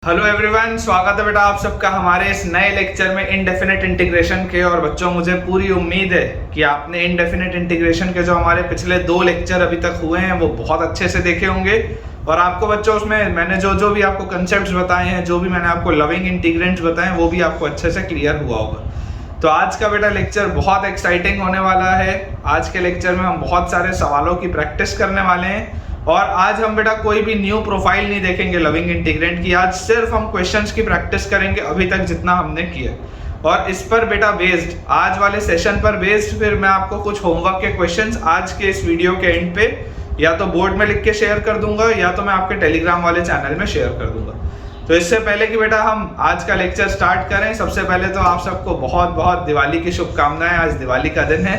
Hello everyone, स्वागत है बेटा आप सबका हमारे इस नए लेक्चर में इनडेफिनेट इंटीग्रेशन के। और बच्चों, मुझे पूरी उम्मीद है कि आपने इनडेफिनेट इंटीग्रेशन के जो हमारे पिछले 2 लेक्चर अभी तक हुए हैं वो बहुत अच्छे से देखे होंगे। और आपको बच्चों उसमें मैंने जो भी आपको कंसेप्ट्स बताए हैं, जो भी मैंने आपको लविंग इंटीग्रेंट्स बताए हैं, वो भी आपको अच्छे से क्लियर हुआ होगा। तो आज का बेटा लेक्चर बहुत एक्साइटिंग होने वाला है। आज के लेक्चर में हम बहुत सारे सवालों की प्रैक्टिस करने वाले हैं। और आज हम बेटा कोई भी न्यू प्रोफाइल नहीं देखेंगे लविंग इंटीग्रेंट की। आज सिर्फ हम क्वेश्चंस की प्रैक्टिस करेंगे अभी तक जितना हमने किया। और इस पर बेटा बेस्ड, आज वाले सेशन पर बेस्ड, फिर मैं आपको कुछ होमवर्क के क्वेश्चंस आज के इस वीडियो के एंड पे या तो बोर्ड में लिख के शेयर कर दूंगा या तो मैं आपके टेलीग्राम वाले चैनल में शेयर कर दूंगा। तो इससे पहले कि बेटा हम आज का लेक्चर स्टार्ट करें, सबसे पहले तो आप सबको बहुत बहुत दिवाली की शुभकामनाएं। आज दिवाली का दिन है,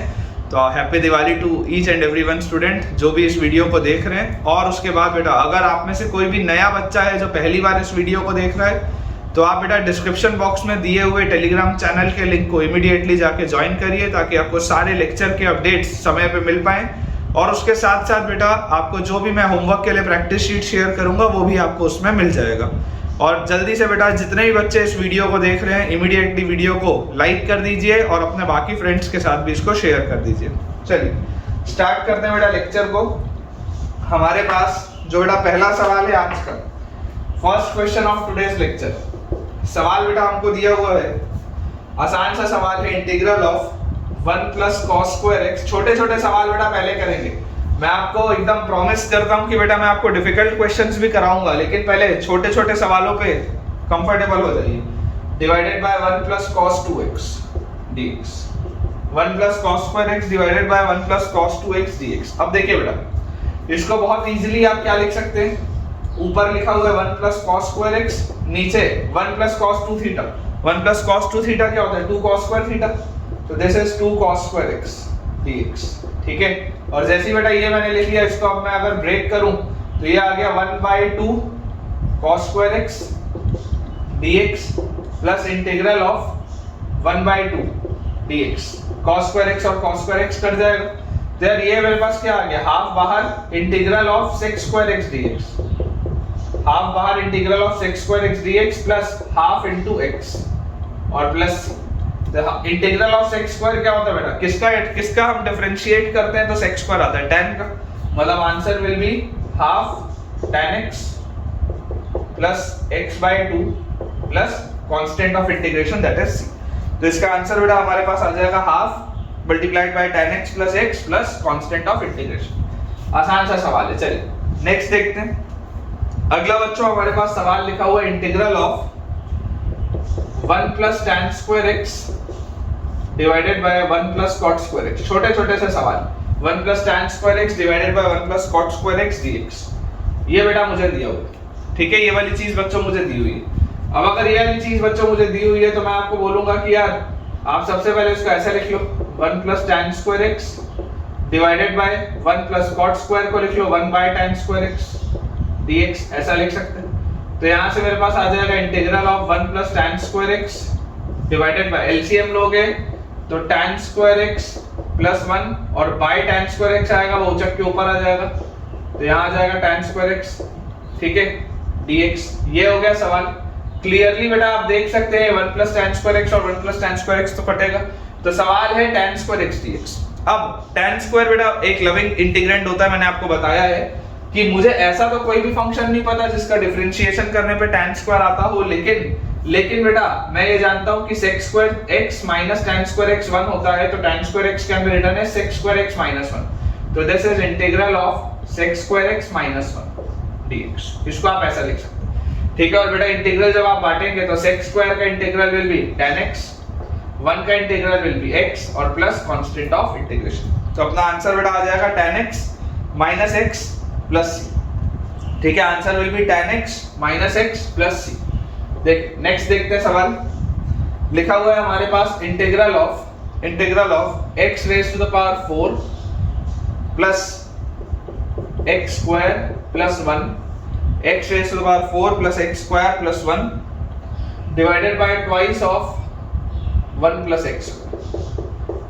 तो happy Diwali to each and every one student जो भी इस वीडियो को देख रहे हैं। और उसके बाद बेटा अगर आप में से कोई भी नया बच्चा है जो पहली बार इस वीडियो को देख रहा है, तो आप बेटा डिस्क्रिप्शन बॉक्स में दिए हुए टेलीग्राम चैनल के लिंक को इमीडिएटली जाके ज्वाइन करिए, ताकि आपको सारे लेक्चर के अपडेट्स समय पे मिल पाएं। और उसके साथ साथ बेटा आपको जो भी मैं होमवर्क के लिए प्रैक्टिस शीट शेयर करूंगा वो भी आपको उसमें मिल जाएगा। और जल्दी से बेटा जितने भी बच्चे इस वीडियो को देख रहे हैं, इमीडिएटली वीडियो को लाइक कर दीजिए और अपने बाकी फ्रेंड्स के साथ भी इसको शेयर कर दीजिए। चलिए स्टार्ट करते हैं बेटा लेक्चर को। हमारे पास जो बेटा पहला सवाल है आज का, first question of today's lecture. सवाल बेटा हमको दिया हुआ है, आसान सा सवाल है, integral of 1 + cos square x। छोटे छोटे सवाल बेटा पहले करेंगे। मैं आपको एकदम प्रॉमिस करता हूं कि बेटा मैं आपको डिफिकल्ट क्वेश्चंस भी कराऊंगा, लेकिन पहले छोटे छोटे सवालों पे कंफर्टेबल हो जाइए। Divided by 1 + cos 2x dx। 1 + cos square x divided bye 1 + cos 2x dx। अब देखिए बेटा, इसको बहुत इजीली आप क्या लिख सकते हैं, ऊपर लिखा हुआ है 1 + cos स्क्वायर x, नीचे 1 + cos 2 थीटा। 1 + cos 2 थीटा क्या होता है, 2 cos स्क्वायर थीटा। तो this is 2 cos square x dx। ठीक है, और जैसे ही बेटा ये मैंने लिख लिया, इसको अब मैं अगर ब्रेक करूं तो ये आ गया 1/2 cos square x dx plus integral of 1/2 dx। cos square x और cos स्क्वायर x कट जाएगा, तो यार ये मेरे पास क्या आ गया, हाफ बाहर integral of sec square x dx। Half बाहर integral of sec square x dx plus half into x और plus integral of sec square क्या होता है बेटा, किसका हम डिफरेंशिएट करते हैं तो sec स्क्वायर आता है, tan का। मतलब answer will be half tan x plus x/2 plus constant of integration that is c। तो इसका आंसर बेटा हमारे पास आ जाएगा half multiplied by tan x plus x plus constant of integration. आसान सा सवाल है। चलिए नेक्स्ट देखते हैं। अगला बच्चों हमारे पास सवाल लिखा हुआ है, integral of 1 + tan square x divided bye 1 + cot square x। छोटे छोटे से सवाल, 1 + tan square x divided bye 1 + cot square x dx। ये बेटा मुझे दिया हुआ है, ठीक है, ये वाली चीज बच्चों मुझे दी हुई है। अब अगर ये वाली चीज बच्चों मुझे दी हुई है तो मैं आपको बोलूंगा कि यार आप सबसे पहले इसको ऐसे लिख लो, 1 + tan square x divided bye 1 + cot square को लिख लो 1/tan स्क्वायर x dx। ऐसा लिख सकते हैं। तो यहाँ से मेरे पास आ जाएगा integral of 1 + tan square x divided bye, LCM लोगे तो tan स्क्वायर x प्लस 1 और बाय tan स्क्वायर x आएगा, वो उचक के ऊपर आ जाएगा, तो यहाँ आ जाएगा tan स्क्वायर x, ठीक है, dx। ये हो गया सवाल। क्लियरली बेटा आप देख सकते हैं 1 + tan स्क्वायर x और 1 + tan स्क्वायर x तो कटेगा, तो सवाल है tan स्क्वायर x dx। अब tan स्क्वायर बेटा एक लविंग इंटीग्रेंट होता है, मैंने आपको बताया है कि मुझे ऐसा तो कोई भी फंक्शन नहीं पता जिसका डिफरेंशिएशन करने पे tan स्क्वायर आता हो, लेकिन बेटा मैं ये जानता हूं कि sec square x - tan square x 1 होता है, तो tan square x can be written as sec square x - 1। तो this is integral of sec square x - 1 dx। इसको आप ऐसा लिख सकते हैं, ठीक है। और बेटा इंटीग्रल जब आप बांटेंगे तो sec स्क्वायर का integral will be tan x, 1 का इंटीग्रल विल बी x और प्लस कांस्टेंट ऑफ इंटीग्रेशन। तो अपना आंसर बेटा आ जाएगा tan x - x plus c, ठीक है। Answer will be tan x - x plus c। देख नेक्स्ट देखते हैं सवाल। लिखा हुआ है हमारे पास integral of x raised to the power 4 plus x square plus 1, x raised to the power 4 plus x square plus 1 divided by twice of 1 + x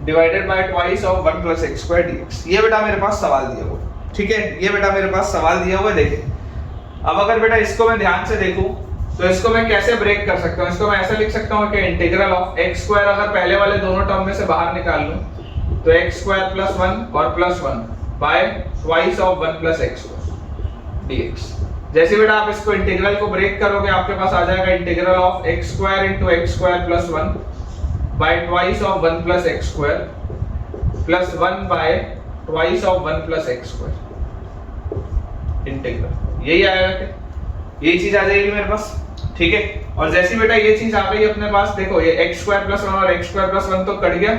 divided by twice of 1 + x square dx। ये बेटा मेरे पास सवाल दिया हुआ, ठीक है, ये बेटा मेरे पास सवाल दिया हुआ है। देखिए अब अगर बेटा इसको मैं ध्यान से देखूं तो इसको मैं कैसे ब्रेक कर सकता हूँ? इसको मैं ऐसे लिख सकता हूँ कि इंटीग्रल ऑफ x स्क्वायर, अगर पहले वाले दोनों टर्म में से बाहर निकाल लूं तो x स्क्वायर प्लस 1 और plus 1 bye twice of 1 plus x square dx। जैसे बेटा आप इसको इंटीग्रल को ब्रेक करोगे आपके पास आ जाएगा integral of x square into x square plus 1 bye twice of 1 plus x square plus 1 bye twice of 1 plus x square integral. यही आएगा क्या? ये चीज आ जाएगी मेरे पास, ठीक है। और जैसी बेटा ये चीज आ गई अपने पास, देखो ये x स्क्वायर प्लस 1 और x स्क्वायर प्लस 1 तो कट गया,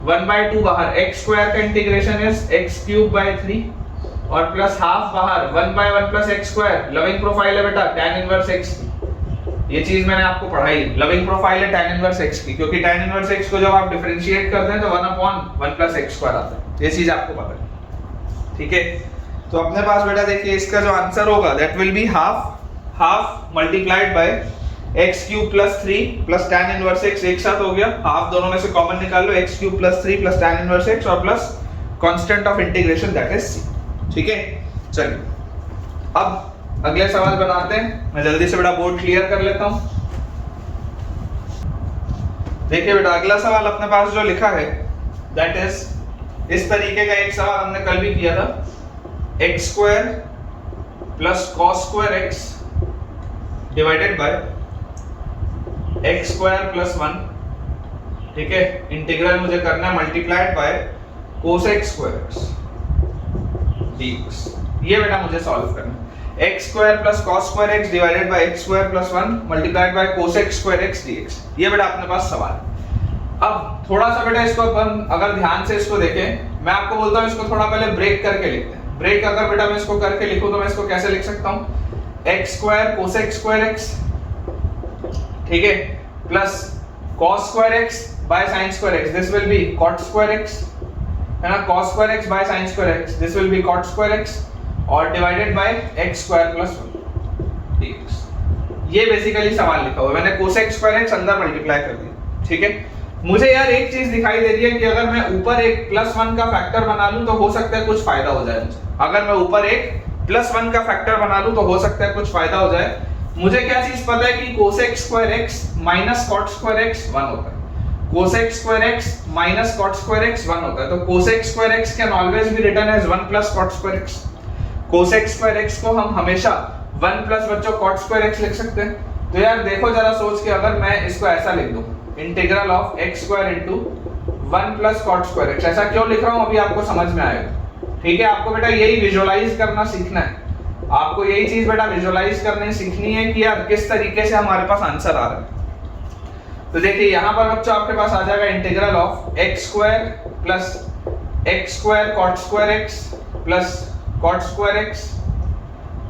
1/2 बाहर, x स्क्वायर का integration is x cube by 3 और प्लस हाफ बाहर 1/1 plus x square. Loving profile है बेटा tan इनवर्स x की, ये चीज मैंने आपको पढ़ाई। लविंग प्रोफाइल है tan इनवर्स x की, क्योंकि tan इनवर्स x को जब आप डिफरेंशिएट करते हैं तो 1/1 प्लस x स्क्वायर आता है। ये चीज आपको पता है, ठीक है। तो अपने पास बेटा देखिए इसका जो आंसर होगा that will be half multiplied by x cube plus 3 plus tan inverse x, एक साथ हो गया, हाफ दोनों में से कॉमन निकाल लो, x cube plus 3 plus tan inverse x और plus constant of integration that is c, ठीक है। चलिए अब अगले सवाल बनाते हैं। मैं जल्दी से बेटा बोर्ड क्लियर कर लेता हूं। देखिए बेटा अगला सवाल अपने पास जो लिखा है दैट इज इस तरीके का एक सवाल हमने कल भी किया था, x square plus cos square x divided by x square plus 1, ठीक है। इंटीग्रल मुझे करना है multiplied by cosec square x dx। ये बेटा मुझे सॉल्व करना है, x square plus cos square x divided by x square plus 1 multiplied by cosec square x dx। ये बेटा अपने पास सवाल। अब थोड़ा सा बेटा इसको अपन अगर ध्यान से इसको देखें, मैं आपको बोलता हूं इसको थोड़ा पहले ब्रेक करके लिखते हैं। ब्रेक अगर बेटा मैं इसको करके लिखूं तो मैं इसको कैसे लिख सकता हूं, x square cosec square x, ठीक है, plus cos square x by sin square x, this will be cot square x, है ना, cos square x by sin square x, this will be cot square x और divided by x square plus 1 dx। ये basically सवाल लिखा हुआ है, मैंने cosec square x अंदर मल्टीप्लाई कर दिया, ठीक है। मुझे यार एक चीज दिखाई दे रही है कि अगर मैं ऊपर एक प्लस 1 का फैक्टर बना लूं तो हो सकता है कुछ फायदा हो जाए मुझे। अगर मैं ऊपर एक प्लस 1 का फैक्टर बना लूं तो हो सकता है कुछ फायदा हो जाए। मुझे क्या चीज पता है कि cosec square x minus cot square x 1 होता है, cosec square x minus cot square x 1 होता है। तो cosec square x can always be written as 1 plus cot square x। cosec square x को हम हमेशा 1 प्लस बच्चों cot स्क्वायर x लिख सकते हैं। तो यार देखो जरा सोच के, अगर मैं इसको ऐसा लिख दूं integral of x square into 1 plus cot square x, ऐसा क्यों लिख रहा हूं अभी आपको समझ में आएगा, ठीक है। आपको बेटा यही विजुअलाइज करना सीखना है, आपको यही चीज बेटा विजुअलाइज करनी सीखनी है कि यार किस तरीके से हमारे पास आंसर आ रहा है। तो देखिए यहां पर बच्चों आपके पास आ जाएगा integral of x square plus x square cot square x plus cot square x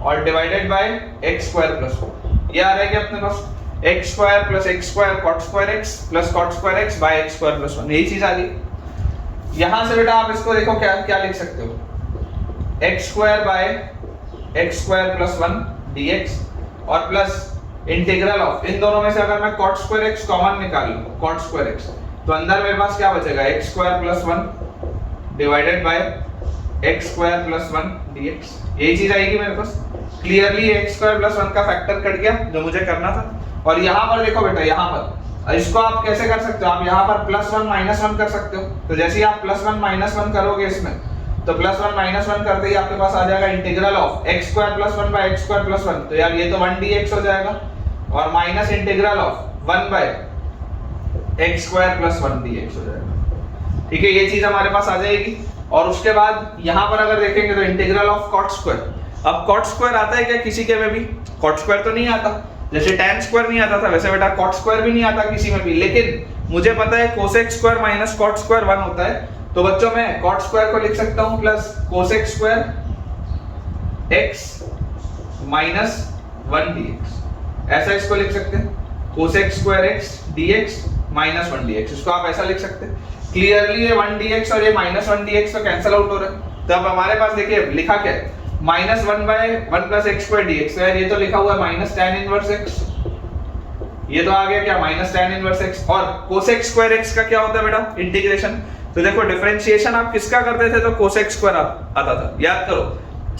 और divided by x square plus 1। ये आ रहा है कि अपने पास x square plus x square cot square x plus cot square x बाय x square plus 1, यही चीज आ गई। यहां से बेटा आप इसको देखो क्या क्या लिख सकते हो, x square by x square plus 1 dx और प्लस इंटीग्रल ऑफ, इन दोनों में से अगर मैं cot स्क्वायर x कॉमन निकाल लूं cot स्क्वायर x, तो अंदर मेरे पास क्या बचेगा, x square plus 1 divided by x square plus 1 dx। यही चीज आएगी मेरे पास। क्लियरली x स्क्वायर प्लस 1 का फैक्टर कट गया जो मुझे करना था। और यहाँ पर देखो बेटा, यहाँ पर इसको आप कैसे कर सकते हो, आप यहाँ पर प्लस 1 माइनस 1 कर सकते हो। तो जैसे ही आप प्लस 1 माइनस 1 करोगे इसमें, तो प्लस 1 माइनस 1 करते ही आपके पास आ जाएगा integral of x square plus 1 by x square plus 1। तो यार ये तो 1 dx हो जाएगा और minus integral of 1 by x square plus 1 dx हो जाएगा, ठीक है। ये चीज हमारे पास आ जाएगी। और उसके बाद यहाँ पर अगर देखेंगे तो इंटीग्रल ऑफ cot स्क्वायर, अब cot स्क्वायर आता है क्या किसी के में भी, cot स्क्वायर तो नहीं आता, जैसे tan स्क्वायर नहीं आता था वैसे बेटा cot स्क्वायर भी नहीं आता किसी में भी। लेकिन मुझे पता है cosec square minus cot square 1 होता है, तो बच्चों मैं cot स्क्वायर को लिख सकता हूं plus cosec square x minus 1 dx, ऐसा इसको लिख सकते हैं cosec square x dx minus 1 dx, इसको आप ऐसा लिख सकते हैं। क्लियरली ये 1 dx और ये माइनस 1 dx तो कैंसिल आउट हो रहा है। तो अब हमारे पास देखिए लिखा क्या है, minus 1 by 1 plus x square dx। तो यार ये तो लिखा हुआ है माइनस tan इनवर्स x, ये तो आ गया क्या माइनस tan इनवर्स x। और cosec स्क्वायर x का क्या होता है बेटा, इंटीग्रेशन। तो देखो डिफरेंशिएशन आप किसका करते थे, तो cosec स्क्वायर आता था, याद करो।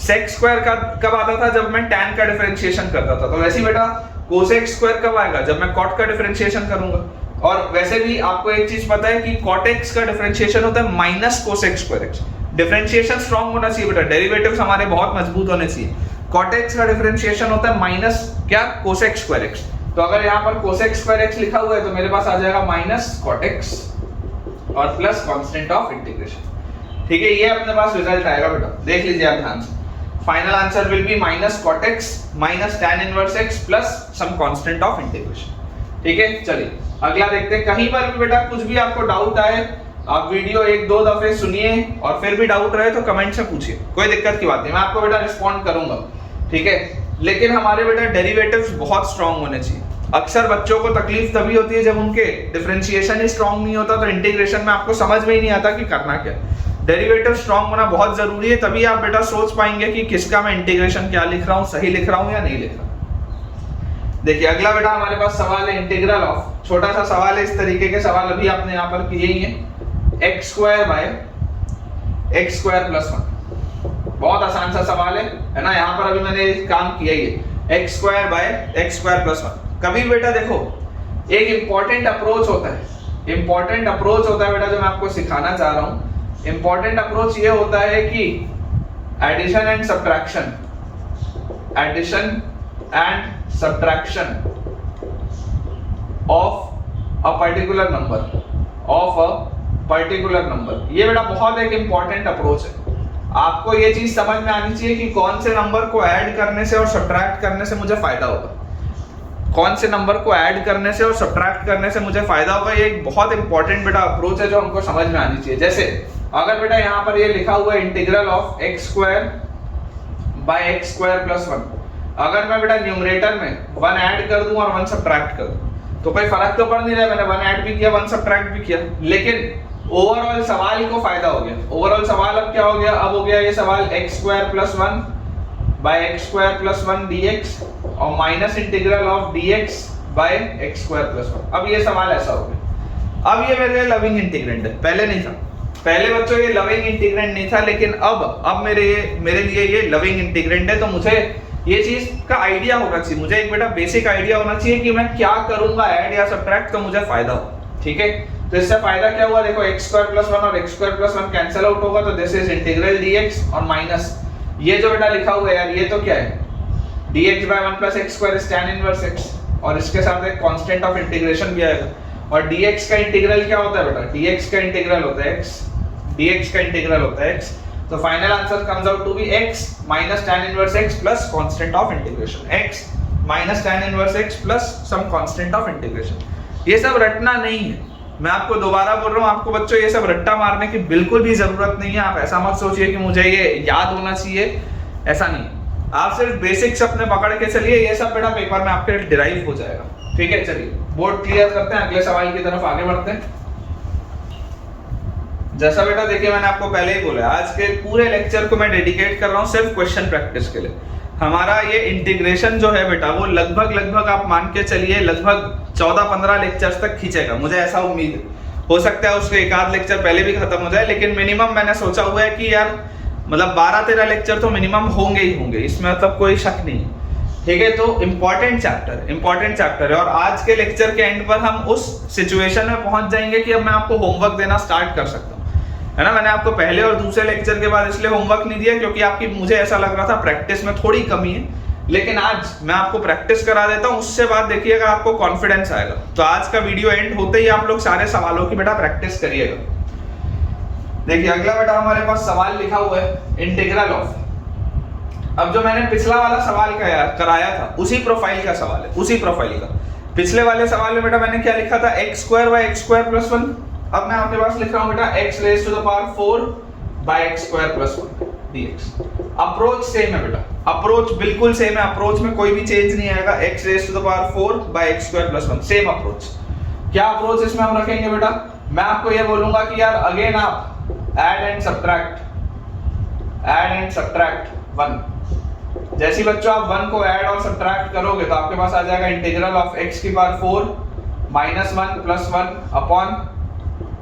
sec स्क्वायर का कब आता था, जब मैं tan का डिफरेंशिएशन करता था। तो वैसे ही बेटा कोसेक स्क्वायर कब आएगा? जब मैं कॉट का डिफरेंशिएशन करूंगा। और वैसे भी आपको एक चीज पता है कि कॉट एक्स का डिफरेंशिएशन होता है minus cosec square x. Differentiation strong होना चाहिए बेटा, डेरिवेटिव्स हमारे बहुत मजबूत होने चाहिए। कॉट एक्स का डिफरेंशिएशन होता है माइनस क्या? Cosec square x. तो अगर यहाँ पर कोसेक स्क्वायर एक्स लिखा हुआ है तो मेरे पास आ जाएगा माइनस कॉट एक्स और प्लस कांस्टेंट ऑफ इंटीग्रेशन। ठीक है, ये अपने पास रिजल्ट आएगा बेटा, देख लीजिए आप ध्यान से। Final answer will be minus cot x minus tan inverse x plus some constant of integration. ठीक है, चलिए अगला देखते हैं। कहीं पर भी बेटा कुछ भी आपको डाउट आए, आप वीडियो एक दो दफे सुनिए और फिर भी डाउट रहे तो कमेंट से पूछिए, कोई दिक्कत की बात नहीं, मैं आपको बेटा रिस्पॉन्ड करूंगा। ठीक है, लेकिन हमारे बेटा डेरिवेटिव्स बहुत स्ट्रांग होने चाहिए। अक्सर बच्चों को तकलीफ तभी होती है जब उनके डिफरेंशिएशन ही स्ट्रांग नहीं होता, तो इंटीग्रेशन में आपको समझ में ही नहीं आता कि करना क्या। डेरिवेटिव स्ट्रांग होना बहुत जरूरी है, तभी आप बेटा सोच पाएंगे कि किसका मैं इंटीग्रेशन क्या लिख रहा हूँ, सही लिख रहा हूँ या नहीं लिख रहा। देखिए अगला बेटा हमारे पास सवाल है इंटीग्रल ऑफ, छोटा सा सवाल है, इस तरीके के सवाल अभी आपने यहाँ पर किए ही है। X square by x square plus 1, बहुत आसान सा सवाल है ना। यहाँ पर अभी मैंने काम किया ही है, x square by x square plus 1। कभी बेटा देखो एक इंपॉर्टेंट अप्रोच होता है, इंपॉर्टेंट अप्रोच होता है बेटा जो मैं आपको सिखाना चाह रहा हूँ। इंपॉर्टेंट अप्रोच ये होता है कि addition and subtraction, addition and subtraction of a particular number, of a particular number. ये बेटा बहुत एक इंपॉर्टेंट अप्रोच है। आपको ये चीज समझ में आनी चाहिए कि कौन से नंबर को ऐड करने से और सब्ट्रैक्ट करने से मुझे फायदा होगा, कौन से नंबर को ऐड करने से और सब्ट्रैक्ट करने से मुझे फायदा होगा। ये एक बहुत इंपॉर्टेंट बेटा अप्रोच है जो हमको समझ में आनी चाहिए। जैसे अगर बेटा यहाँ पर ये लिखा हुआ है integral of x square by x square plus 1, अगर मैं बेटा न्यूमरेटर में 1 ऐड कर दूं और 1 सब्ट्रैक्ट कर दूं तो कोई फर्क तो पड़ नहीं रहा, मैंने 1 ऐड भी किया 1 सब्ट्रैक्ट भी किया, लेकिन ओवरऑल सवाल को फायदा हो गया। ओवरऑल सवाल अब क्या हो गया? अब हो गया ये सवाल x square plus 1 by x square plus 1 dx और minus integral of dx by x square plus 1। अब ये सवाल ऐसा हो गया। अब ये मेरे लिए लविंग इंटीग्रेंड है, पहले नहीं था। पहले बच्चों ये लविंग इंटीग्रेंड नहीं था, लेकिन अब मेरे लिए ये लविंग इंटीग्रेंड है। तो मुझे ये चीज का आइडिया होना चाहिए, मुझे एक बेटा बेसिक आइडिया होना चाहिए कि मैं क्या करूंगा ऐड या सब्ट्रैक्ट तो मुझे फायदा हो। ठीक है, तो इससे फायदा क्या हुआ? देखो एक्स स्क्वायर प्लस 1 और x square plus 1 cancel out होगा, तो दिस इज इंटीग्रल dx और माइनस ये जो बेटा लिखा हुआ है यार, ये तो क्या है? dx by 1 plus x square is tan inverse x, और इसके साथ एक कांस्टेंट ऑफ इंटीग्रेशन भी आएगा। और dx का इंटीग्रल क्या होता है बेटा? dx का इंटीग्रल होता है x, dx का इंटीग्रल होता है x। तो final answer comes out to be x minus tan inverse x plus constant of integration, x minus tan inverse x plus some constant of integration. ये सब रटना नहीं है, मैं आपको दोबारा बोल रहा हूँ, आपको बच्चों ये सब रट्टा मारने की बिल्कुल भी जरूरत नहीं है। आप ऐसा मत सोचिए कि मुझे ये याद होना चाहिए, ऐसा नहीं। आप सिर्फ बेसिक्स अपने पकड़ के चलिए, ये सब बेटा पेपर में आपके डिराइव हो जाएगा। ठीक है, चलिए बोर्ड क्लियर करते हैं, अगले सवाल की तरफ आगे बढ़ते हैं। जैसा बेटा देखिए मैंने आपको पहले ही बोला, आज के पूरे लेक्चर को मैं डेडिकेट कर रहा हूँ सिर्फ क्वेश्चन प्रैक्टिस के लिए। हमारा ये इंटीग्रेशन जो है बेटा वो लगभग आप मान के चलिए लगभग 14-15 लेक्चर्स तक खींचेगा, मुझे ऐसा उम्मीद है। हो सकता है उसके एक आध लेक्चर पहले भी खत्म हो जाए, लेकिन मिनिमम मैंने सोचा हुआ है कि यार मतलब 12-13 लेक्चर तो मिनिमम होंगे ही होंगे, इसमें मतलब कोई शक नहीं है। ठीक है, तो इंपॉर्टेंट चैप्टर है और आज के लेक्चर के एंड पर हम उस सिचुएशन में पहुंच जाएंगे कि अब मैं आपको होमवर्क देना स्टार्ट कर सकता हूँ, है ना। मैंने आपको पहले और दूसरे लेक्चर के बाद इसलिए होमवर्क नहीं दिया क्योंकि आपकी मुझे ऐसा लग रहा था प्रैक्टिस में थोड़ी कमी है, लेकिन आज मैं आपको प्रैक्टिस करा देता हूं, उससे बाद देखिएगा आपको कॉन्फिडेंस आएगा। तो आज का वीडियो एंड होते ही आप लोग सारे सवालों की बेटा प्रैक्टिस करिएगा। देखिए अगला बेटा हमारे पास सवाल लिखा हुआ है इंटीग्रल ऑफ, अब जो मैंने पिछला वाला सवाल कराया था उसी प्रोफाइल का सवाल है, उसी प्रोफाइल का। पिछले वाले सवाल में बेटा मैंने क्या लिखा था? X square by x square plus 1। अब मैं आपके पास लिख रहा हूं बेटा x raise to the power 4 by x square plus 1 dx। Approach same है बेटा, अप्रोच बिल्कुल सेम है, अप्रोच में कोई भी चेंज नहीं आएगा। x raise to the power 4 by x square plus 1 same approach. क्या अप्रोच इसमें हम रखेंगे बेटा? मैं आपको ये बोलूंगा कि यार अगेन आप ऐड एंड सब्ट्रैक्ट 1। जैसे बच्चों आप 1 को ऐड और सब्ट्रैक्ट करोगे तो आपके पास आ जाएगा इंटीग्रल ऑफ x की power 4 minus 1 plus 1 upon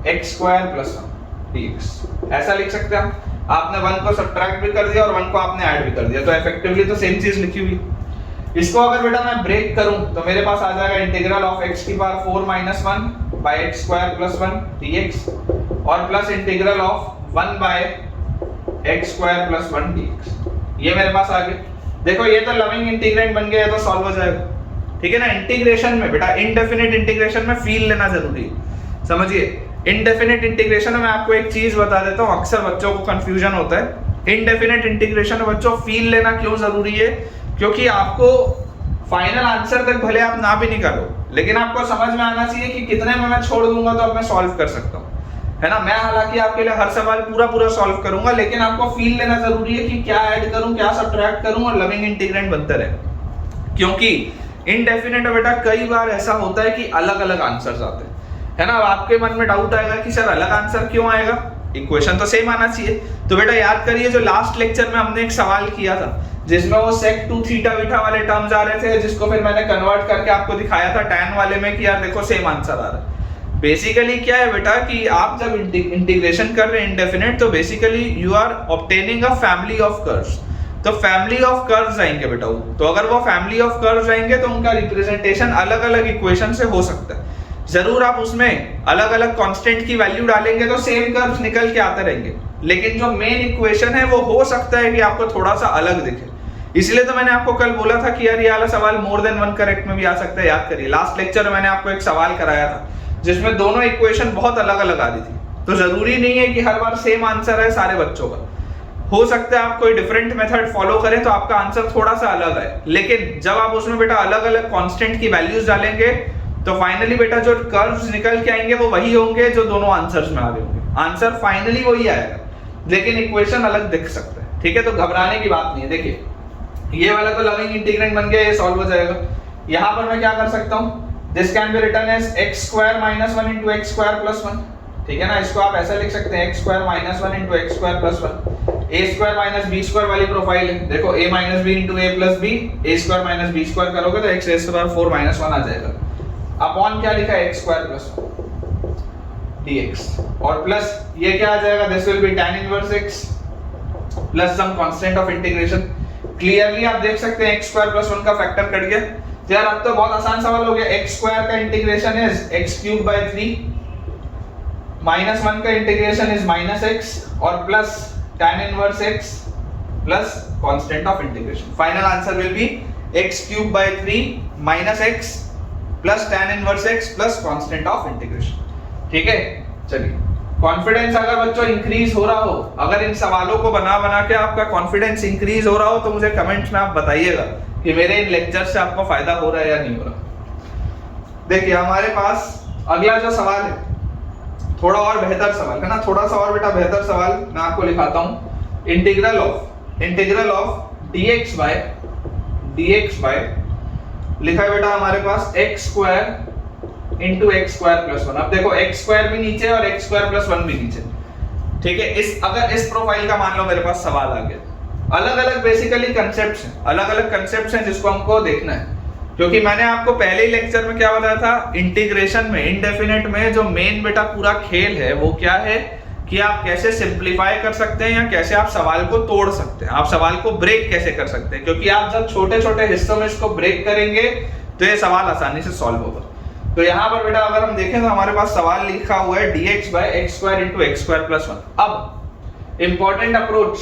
x square plus 1 dx। ऐसा लिख सकते हैं। आपने 1 को सब्ट्रैक्ट भी कर दिया और 1 को आपने ऐड भी कर दिया, तो इफेक्टिवली तो सेम चीज लिखी हुई। इसको अगर बेटा मैं ब्रेक करूं तो मेरे पास आ जाएगा इंटीग्रल ऑफ x की power 4 minus 1 by x square plus 1 dx और plus integral of 1 by x square plus 1 dx। ये मेरे पास आ गया। देखो ये तो लविंग इंटीग्रेंड बन गया, तो सॉल्व हो जाएगा। ठीक है ना। इंटीग्रेशन में बेटा इनडेफिनिट इंटीग्रेशन में फील लेना जरूरी है, समझिए। इनडेफिनिट इंटीग्रेशन में मैं आपको एक चीज बता देता हूँ, अक्सर बच्चों को कंफ्यूजन होता है। इनडेफिनिट इंटीग्रेशन में बच्चों फील लेना क्यों जरूरी है? क्योंकि आपको फाइनल आंसर तक भले आप ना भी नहीं करो, लेकिन आपको समझ में आना चाहिए कि कितने में मैं छोड़ दूंगा तो अब मैं सॉल्व कर सकता हूँ, है ना। मैं हालांकि आपके लिए हर सवाल पूरा सॉल्व करूंगा, लेकिन आपको फील लेना जरूरी है कि क्या ऐड करूं, क्या सब्ट्रैक्ट करूं और लविंग इंटीग्रेंड बनता रहे। क्योंकि इनडेफिनिट में बेटा कई बार ऐसा होता है कि अलग अलग आंसर्स आते हैं, है ना। आपके मन में डाउट आएगा कि सर अलग आंसर क्यों आएगा, इक्वेशन तो सेम आना चाहिए। तो बेटा याद करिए, जो लास्ट लेक्चर में हमने एक सवाल किया था जिसमें वो sec 2 थीटा बीटा वाले टर्म्स आ रहे थे, जिसको फिर मैंने कन्वर्ट करके आपको दिखाया था tan वाले में कि यार देखो सेम आंसर आ रहा है। बेसिकली क्या है बेटा कि आप जब इंटीग्रेशन कर रहे हैं इंडेफिनिट, तो basically you are obtaining a family of curves. तो फैमिली ऑफ कर्व्स आएंगे बेटा वो, तो अगर वो फैमिली ऑफ कर्व्स आएंगे तो उनका रिप्रेजेंटेशन अलग अलग इक्वेशन से हो सकता है। जरूर आप उसमें अलग अलग कांस्टेंट की वैल्यू डालेंगे तो सेम कर्व्स निकल के आते रहेंगे, लेकिन जो मेन इक्वेशन है वो हो सकता है कि आपको थोड़ा सा अलग दिखे। इसलिए तो मैंने आपको कल बोला था कि यार ये वाला सवाल मोर देन वन करेक्ट में भी आ सकता है। याद करिए लास्ट लेक्चर में मैंने आपको एक सवाल कराया था जिसमें दोनों इक्वेशन बहुत अलग अलग आ रही थी। तो जरूरी नहीं है कि हर बार सेम आंसर है सारे बच्चों का, हो सकता है आप कोई डिफरेंट मेथड फॉलो करें तो आपका आंसर थोड़ा सा अलग है। लेकिन जब आप उसमें बेटा अलग अलग कांस्टेंट की वैल्यूज डालेंगे तो फाइनली बेटा जो कर्व्स निकल के आएंगे वो वही होंगे जो दोनों आंसर्स में आ रहे होंगे। आंसर फाइनली वही आएगा, लेकिन इक्वेशन अलग दिख सकता है। ठीक है, तो घबराने की बात नहीं है। देखिए ये वाला तो लविंग इंटीग्रेंड बन गया, ये सॉल्व हो जाएगा। यहां पर मैं क्या कर सकता हूं, this can be written as x square minus 1 into x square plus 1। ठीक है ना, इसको आप ऐसा लिख सकते हैं x square minus 1 into x square plus 1। a square minus b square वाली प्रोफाइल है। देखो a minus b into a plus b, a square minus b square करोगे तो x raise to power 4 minus 1 आ जाएगा। अपॉन क्या लिखा है x स्क्वायर प्लस dx, और प्लस ये क्या आ जाएगा, this will be tan inverse x plus some constant of integration. Clearly आप देख सकते हैं x स्क्वायर प्लस 1 का फैक्टर कट गया। तो यार अब तो बहुत आसान सवाल हो गया। x स्क्वायर का integration is x cube by 3, minus 1 का इंटीग्रेशन इज माइनस x और plus tan inverse x plus constant of integration. Final answer will be x cube by 3 minus x plus tan inverse x plus constant of integration. ठीक है, चलिए confidence अगर बच्चों increase हो रहा हो, अगर इन सवालों को बना बना के आपका कॉन्फिडेंस इंक्रीज हो रहा हो तो मुझे कमेंट्स में आप बताइएगा कि मेरे इन लेक्चर से आपको फायदा हो रहा है या नहीं हो रहा। देखिए हमारे पास अगला जो सवाल है थोड़ा और बेहतर सवाल है ना, थोड़ा सा और बेटा बेहतर सवाल मैं आपको लिखाता हूं। इंटीग्रल ऑफ dx बाय लिखा है बेटा हमारे पास x square into x square plus 1। अब देखो एक्स स्क्वायर भी नीचे और एक्स स्क्वायर प्लस 1 भी नीचे। ठीक है, अगर इस प्रोफाइल का मान लो मेरे पास सवाल आ गया, अलग अलग बेसिकली कंसेप्ट्स हैं, अलग अलग कंसेप्ट्स हैं जिसको हमको देखना है। क्योंकि मैंने आपको पहले ही लेक्चर में क्या बताया था, इंटीग्रेशन में इनडेफिनिट में जो मेन बेटा पूरा खेल है वो क्या है कि आप कैसे सिंप्लीफाई कर सकते हैं या कैसे आप सवाल को तोड़ सकते हैं, आप सवाल को ब्रेक कैसे कर सकते हैं। क्योंकि आप जब छोटे छोटे हिस्सों में इसको ब्रेक करेंगे तो ये सवाल आसानी से सॉल्व होगा। तो यहाँ पर बेटा अगर हम देखें तो हमारे पास सवाल लिखा हुआ है dx by x square into x square plus 1। अब इंपॉर्टेंट अप्रोच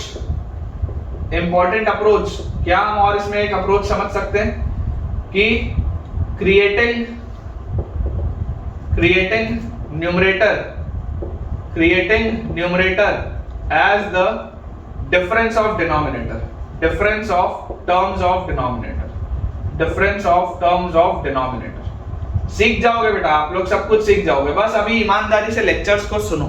क्या हम और इसमें एक अप्रोच समझ सकते हैं कि creating numerator as the difference of terms of denominator. सीख जाओगे बेटा, आप लोग सब कुछ सीख जाओगे। बस अभी ईमानदारी से लेक्चर्स को सुनो,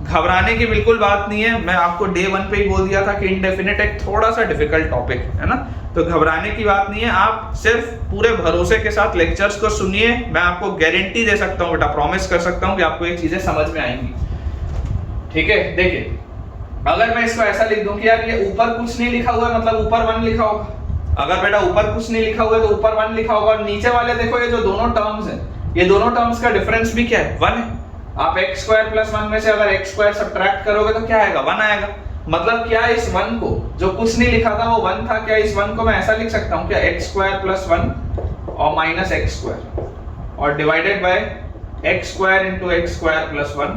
घबराने की बिल्कुल बात नहीं है। मैं आपको डे 1 पे ही बोल दिया था कि इनडेफिनिट एक थोड़ा सा डिफिकल्ट टॉपिक है ना, तो घबराने की बात नहीं है। आप सिर्फ पूरे भरोसे के साथ लेक्चर्स को सुनिए। मैं आपको गारंटी दे सकता हूँ बेटा, प्रॉमिस कर सकता हूँ कि आपको ये चीजें समझ में आएंगी। ठीक है, देखिए अगर मैं इसको ऐसा लिख दूं कि यार ये ऊपर कुछ नहीं लिखा हुआ है, मतलब ऊपर 1 लिखा होगा। अगर बेटा ऊपर कुछ नहीं लिखा हुआ है तो ऊपर 1 लिखा होगा, और नीचे वाले देखो ये जो दोनों टर्म्स हैं, ये दोनों टर्म्स का डिफरेंस भी क्या है, 1 है। आप x स्क्वायर प्लस 1 में से अगर x स्क्वायर सब्ट्रैक्ट करोगे तो क्या आएगा, 1 आएगा। मतलब क्या इस 1 को, जो कुछ नहीं लिखा था वो 1 था, क्या इस 1 को मैं ऐसा लिख सकता हूँ क्या, x स्क्वायर प्लस 1 और माइनस x स्क्वायर और divided by x square into x square plus 1,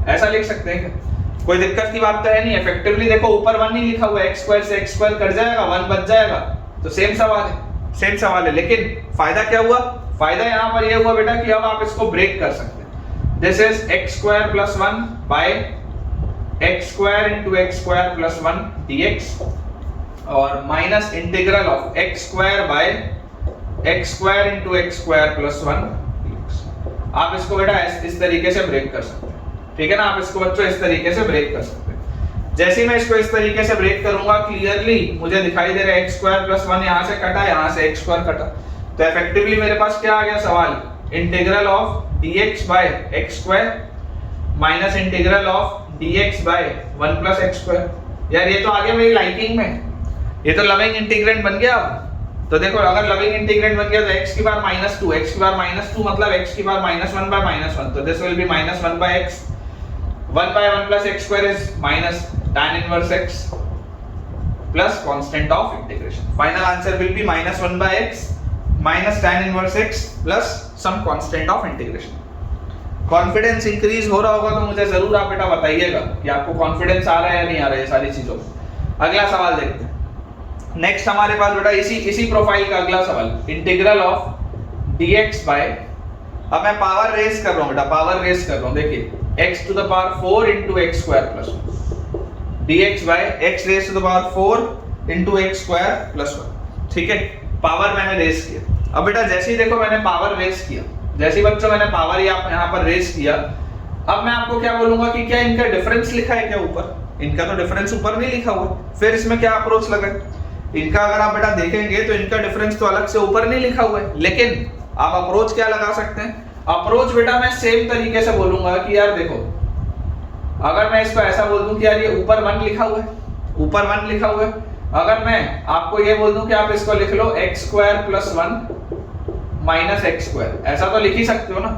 ऐसा लिख सकते हैं क्या? कोई दिक्कत की बात तो है नहीं। इफेक्टिवली देखो ऊपर 1 नहीं लिखा हुआ है, x स्क्वायर से x स्क्वायर कट जाएगा, 1 बच जाएगा, तो सेम सवाल है। लेकिन फायदा क्या हुआ, फायदा यहाँ पर ये हुआ बेटा कि अब आप इसको ब्रेक कर सकते हैं। This is x square plus 1 by x square into x square plus 1 dx और minus integral of x square by x square into x square plus 1 dx। आप इसको बेटा इस तरीके से ब्रेक कर सकते हैं, ठीक है ना। आप इसको बच्चों इस तरीके से ब्रेक कर सकते हैं। जैसे ही मैं इसको इस तरीके से ब्रेक करूंगा, क्लियरली मुझे दिखाई दे रहा है x स्क्वायर प्लस 1 यहाँ से कटा, यहाँ से x स्क्वायर कटा, तो इफेक्टिवली मेरे पास क्या आ गया सवाल, integral of dx by x square minus integral of dx by 1 plus x square. यार ये तो आ गया मेरी लाइकिंग में, ये तो लविंग इंटीग्रेंड बन गया। अब तो देखो अगर लविंग इंटीग्रेंड बन गया तो x की पावर -2, x की पावर -2 मतलब x की पावर -1 बाय -1, तो this will be -1 by x, 1 by 1 plus x square is minus tan inverse x plus constant of integration. Final answer will be -1 by x minus tan inverse x plus some constant of integration. Confidence increase हो रहा होगा तो मुझे जरूर आप बेटा बताइएगा कि आपको कॉन्फिडेंस आ रहा है या नहीं आ रहा है ये सारी चीजों में। अगला सवाल देखते हैं। नेक्स्ट हमारे पास बेटा इसी प्रोफाइल का अगला सवाल, इंटीग्रल ऑफ dx बाय, अब मैं पावर रेज कर रहा हूं बेटा, पावर रेज कर रहा हूं, देखिए x to the power 4 into x square plus 1 dx by x raise to the power 4 into x square plus 1, ठीक है। पावर मैंने रेज किया। अब बेटा जैसे ही देखो मैंने पावर रेज किया, जैसे ही बच्चों मैंने पावर यहाँ पर रेज किया, अब मैं आपको क्या बोलूंगा कि क्या इनका डिफरेंस लिखा है क्या ऊपर, इनका तो डिफरेंस ऊपर नहीं लिखा हुआ, फिर इसमें क्या अप्रोच लगा इनका, अगर आप बेटा देखेंगे तो इनका डिफरेंस तो अलग से ऊपर नहीं लिखा हुआ है, लेकिन आप अप्रोच क्या लगा सकते हैं, अप्रोच बेटा मैं सेम तरीके से बोलूंगा कि यार देखो अगर मैं इसको ऐसा बोल दूं कि यार ये ऊपर 1 लिखा हुआ है, ऊपर 1 लिखा हुआ है, अगर मैं आपको ये बोल दूं कि आप इसको लिख लो x square plus 1 minus x square, ऐसा तो लिख ही सकते हो ना।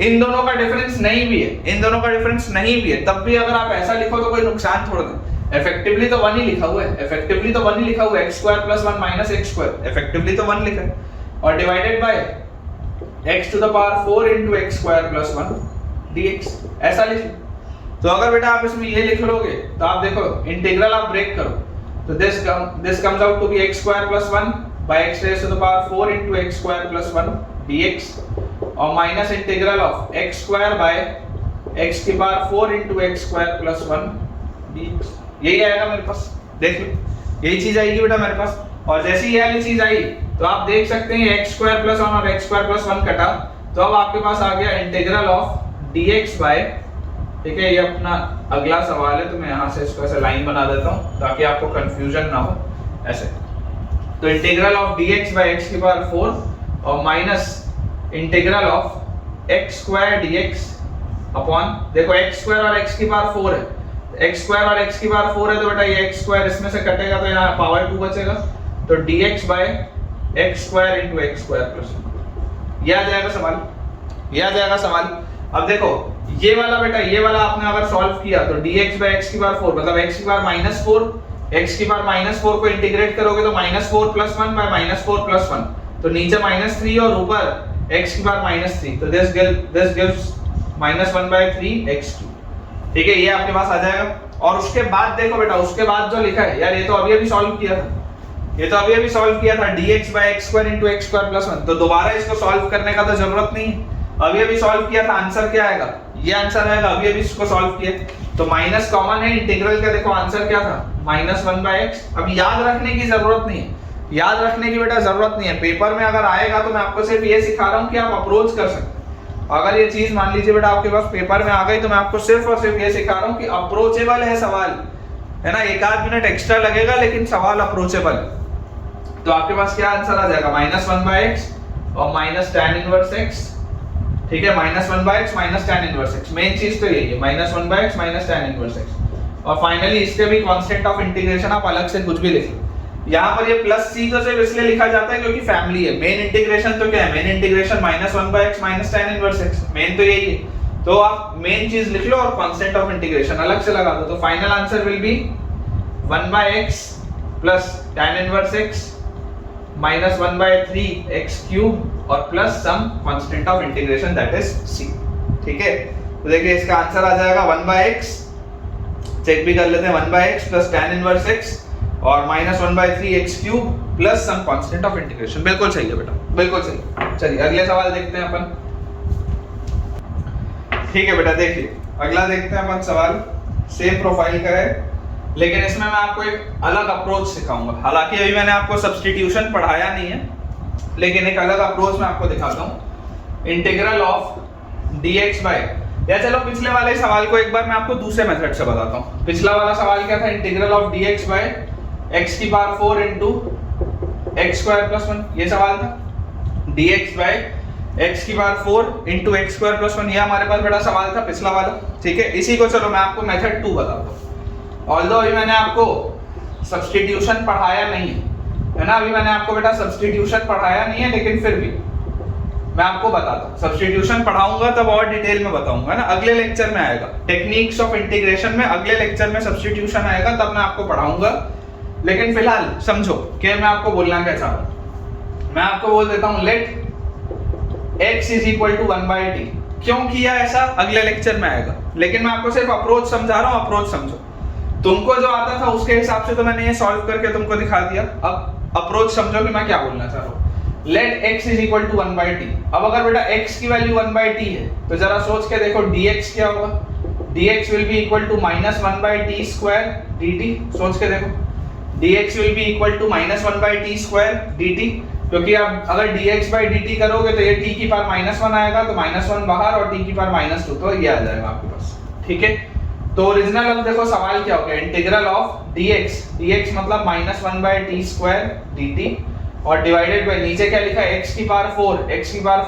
इन दोनों का डिफरेंस नहीं भी है, इन दोनों का डिफरेंस नहीं भी है, तब भी अगर आप ऐसा लिखो तो कोई नुकसान थोड़ा नहीं। इफेक्टिवली तो 1 ही लिखा हुआ है, इफेक्टिवली तो 1 ही लिखा हुआ है, x square plus 1 minus x square, effectively तो 1 लिखा है, और divided by x to the power 4 into x square plus 1 dx, ऐसा लिख। तो अगर बेटा आप इसमें ये लिख लोगे तो आप देखो इंटीग्रल आप ब्रेक करो तो this comes out to be x square plus 1 by x raised to the power 4 into x square plus 1 dx और minus integral of x square by x की power 4 into x square plus 1 dx, यही आएगा मेरे पास। देख लो यही चीज आएगी बेटा मेरे पास, और जैसे ही ये वाली चीज आई तो आप देख सकते हैं x स्क्वायर प्लस 1 और x स्क्वायर प्लस 1 कटा, तो अब आपके पास आ गया इंटीग्रल ऑफ dx बाय, ठीक है। ये अपना अगला सवाल है तो मैं यहाँ से इसको ऐसे लाइन बना देता हूँ ताकि आपको कंफ्यूजन ना हो, ऐसे। तो integral of dx by x की पावर 4 और minus integral of x square dx upon, देखो x स्क्वायर और x की पावर 4 है, x स्क्वायर और x की पावर 4 है तो बेटा ये x स्क्वायर इसमें से कटेगा तो यहाँ पावर 2 बचेगा, तो dx by x square into x square plus, ये आ जाएगा सवाल, ये आ जाएगा सवाल। अब देखो ये वाला बेटा, ये वाला आपने अगर सॉल्व किया तो dx बाय x की पावर 4 मतलब x की पावर -4, x की पावर -4 को इंटीग्रेट करोगे तो -4 प्लस 1 बाय -4 प्लस 1, तो नीचे -3 और ऊपर x की पावर -3, तो दिस गिव्स -1 बाय 3 x2, ठीक है। ये आपके पास आ जाएगा। और उसके बाद देखो बेटा, उसके बाद जो लिखा है यार, ये तो अभी सॉल्व किया था, ये तो अभी सॉल्व किया था, dx by x square into x square plus 1, तो दोबारा इसको सॉल्व करने का तो जरूरत नहीं है, अभी सॉल्व किया था, आंसर क्या आएगा, ये आंसर आएगा, अभी इसको सॉल्व किया तो माइनस कॉमन है, इंटीग्रल का देखो आंसर क्या था -1 बाय x। अब याद रखने की जरूरत नहीं है, याद रखने की बेटा जरूरत नहीं है, पेपर में अगर आएगा तो मैं आपको सिर्फ ये सिखा रहा हूँ कि आप अप्रोच कर सकते हैं। अगर ये चीज मान लीजिए बेटा आपके पास पेपर में आ गई तो मैं आपको सिर्फ और सिर्फ ये सिखा रहा हूँ कि अप्रोचेबल है सवाल, है ना, 1-8 मिनट एक्स्ट्रा लगेगा लेकिन सवाल अप्रोचेबल है। तो आपके पास क्या आंसर आ जाएगा, -1 बाय x और माइनस tan इनवर्स x, ठीक है, -1 by x minus tan inverse x, main चीज तो यही है, -1 by x minus tan inverse x। और फाइनली इसके भी कांस्टेंट ऑफ इंटीग्रेशन आप अलग से कुछ भी लिख लो, यहाँ पर ये प्लस c तो सिर्फ इसलिए लिखा जाता है क्योंकि फैमिली है, मेन इंटीग्रेशन तो क्या है, main integration -1 by x minus tan inverse x, main तो यही है। तो आप मेन चीज लिख लो और कांस्टेंट ऑफ इंटीग्रेशन अलग से लगा दो, तो final answer will be 1/x plus tan inverse x minus 1/3x cube और plus some constant of integration that is c। ठीक है, तो देखिए इसका आंसर आ जाएगा 1/x, चेक भी कर लेते हैं, 1/x plus tan inverse x और minus 1/3x cube plus some constant of integration. बिल्कुल सही है बेटा, बिल्कुल सही। चलिए अगले सवाल देखते हैं अपन। ठीक है बेटा, देखिए अगला देखते हैं अपन सवाल, सेम प्रोफाइल का है लेकिन इसमें मैं आपको एक अलग अप्रोच सिखाऊंगा। हालांकि अभी मैंने आपको सब्स्टिट्यूशन पढ़ाया नहीं है, लेकिन एक अलग अप्रोच मैं आपको दिखाता हूँ। इंटीग्रल ऑफ dx बाय, या चलो पिछले वाले सवाल को एक बार मैं आपको दूसरे मेथड से बताता हूँ। पिछला वाला सवाल क्या था, integral of dx by x की power 4 into x square plus 1, ये सवाल था। dx बाय x की power 4 into x square plus 1, ये हमारे पास बड़ा सवाल था पिछला वाला। ठीक है, इसी को चलो मैं आपको मेथड 2 बताता हूँ। ऑल्दो अभी मैंने आपको सब्स्टिट्यूशन पढ़ाया नहीं है ना, अभी मैंने आपको बेटा सब्स्टिट्यूशन पढ़ाया नहीं है, लेकिन फिर भी मैं आपको बताता हूँ। सब्स्टिट्यूशन पढ़ाऊंगा तब और डिटेल में बताऊंगा ना, अगले लेक्चर में आएगा। टेक्निक्स ऑफ इंटीग्रेशन में अगले लेक्चर में सब्स्टिट्यूशन आएगा, तब मैं आपको पढ़ाऊंगा। लेकिन फिलहाल समझो कि मैं आपको बोलना क्या चाह रहा हूँ। मैं आपको बोल देता हूँ let x is equal to 1/t। क्यों किया ऐसा अगले लेक्चर में आएगा, लेकिन मैं आपको सिर्फ अप्रोच समझा रहा हूँ, अप्रोच समझो। तुमको जो आता था उसके हिसाब से तो मैंने ये सॉल्व करके तुमको दिखा दिया, अब अप्रोच समझो कि मैं क्या बोलना चाह रहा हूँ। Let x is equal to 1/t। अब अगर बेटा x की वैल्यू 1/t है तो जरा सोच के देखो dx क्या होगा। dx will be equal to minus 1/t square dt। सोच के देखो, dx will be equal to minus 1/t square dt, क्योंकि आप अगर dx/dt करोगे तो ये t की पावर -1 आएगा, तो -1 बाहर और t की पावर -2, तो ये आ जाएगा आपके पास। ठीक है, तो ओरिजिनल अब देखो सवाल क्या हो गया, इंटीग्रल ऑफ dx मतलब -1/t स्क्वायर dt और डिवाइडेड बाय नीचे क्या लिखा है, x की पावर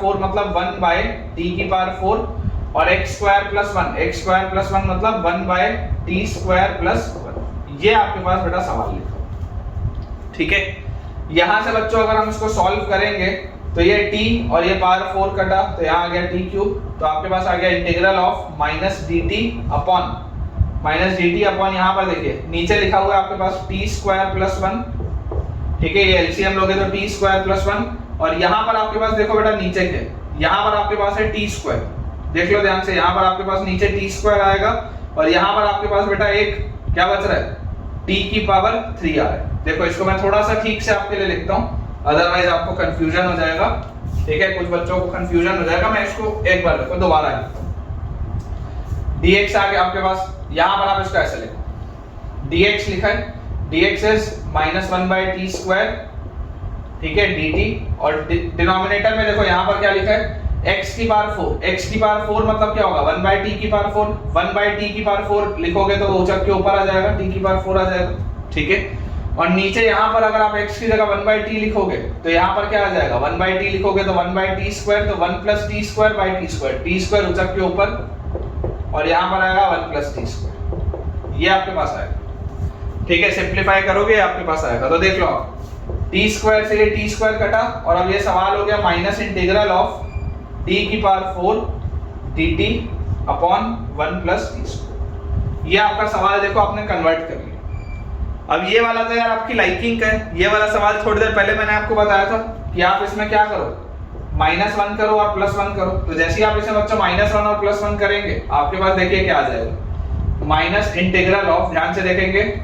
4 मतलब 1/t की पावर 4 और x स्क्वायर प्लस 1 मतलब 1/t स्क्वायर प्लस 1। ये आपके पास बेटा सवाल लिखा। ठीक है, यहां से बच्चों अगर हम इसको सॉल्व करेंगे तो ये t और ये पावर 4 कटा तो यहाँ आ गया t क्यूब, तो आपके पास आ गया इंटीग्रल ऑफ -dt अपॉन यहाँ पर देखिए नीचे लिखा हुआ है आपके पास t स्क्वायर प्लस 1। ठीक है, ये एलसीएम लोगे तो t स्क्वायर प्लस 1 और यहाँ पर आपके पास देखो बेटा नीचे के, यहाँ पर आपके पास है t स्क्वायर। देख लो ध्यान से, यहाँ पर आपके पास नीचे t स्क्वायर आएगा और यहाँ पर आपके पास बेटा एक क्या बच रहा है, t की पावर 3 आ रहा है। देखो इसको मैं थोड़ा सा ठीक से आपके लिए लिखता हूँ, अदरवाइज आपको कंफ्यूजन हो जाएगा। ठीक है, कुछ बच्चों को कंफ्यूजन हो जाएगा। मैं इसको एक बार देखो दोबारा लिखता हूँ। dx आ गया आपके पास, यहाँ पर आप इसको ऐसे लिखो, dx लिखा है, dx इज -1/t स्क्वायर। ठीक है, dt और डिनोमिनेटर में देखो यहाँ पर क्या लिखा है, x की पावर 4 मतलब क्या होगा 1/t की पावर 4। 1/t की पावर 4 लिखोगे तो वो उचक के ऊपर आ जाएगा, t की पावर 4 आ जाएगा। ठीक है, और नीचे यहाँ पर अगर आप x की जगह 1/t लिखोगे तो यहाँ पर क्या आ जाएगा, 1/t लिखोगे तो 1/t स्क्वायर, तो 1 + t square by t square, t square उचक के ऊपर और यहाँ पर आएगा 1 + t स्क्वायर, ये आपके पास आएगा। ठीक है, सिंपलीफाई करोगे आपके पास आएगा। तो देख लो आप t स्क्वायर से ये t स्क्वायर कटा और अब ये सवाल हो गया माइनस इंटीग्रल ऑफ t की power 4 dt upon 1 + t square. ये आपका सवाल देखो आपने कन्वर्ट कर लिया। अब ये वाला तो यार आपकी लाइकिंग का है, ये वाला सवाल थोड़ी देर पहले मैंने आपको बताया था कि आप इसमें क्या करो, -1 करो और +1 करो। तो जैसे ही आप इसे बच्चों -1 और +1 करेंगे आपके पास देखिए क्या आ जाएगा, माइनस इंटीग्रल ऑफ, ध्यान से देखेंगे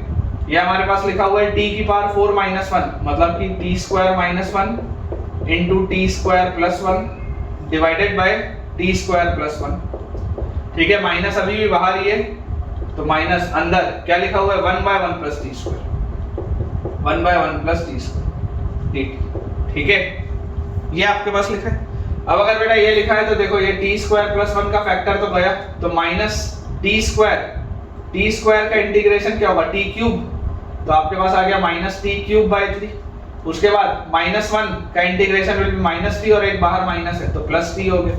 ये हमारे पास लिखा हुआ है t की पावर 4 -1 मतलब कि t square -1 into t square plus 1 divided bye t square plus 1। ठीक है, माइनस अभी भी बाहर ही है तो माइनस अंदर क्या लिखा हुआ है 1/1 + t स्क्वायर, 1/1 + t स्क्वायर। ठीक है, ये आपके पास लिखा है। अब अगर बेटा ये लिखा है तो देखो ये t स्क्वायर प्लस 1 का फैक्टर तो गया, तो माइनस t स्क्वायर का इंटीग्रेशन क्या होगा t क्यूब, तो आपके पास आ गया -t³/3। उसके बाद -1 का इंटीग्रेशन विल बी -t और एक बाहर माइनस है तो +t हो गया,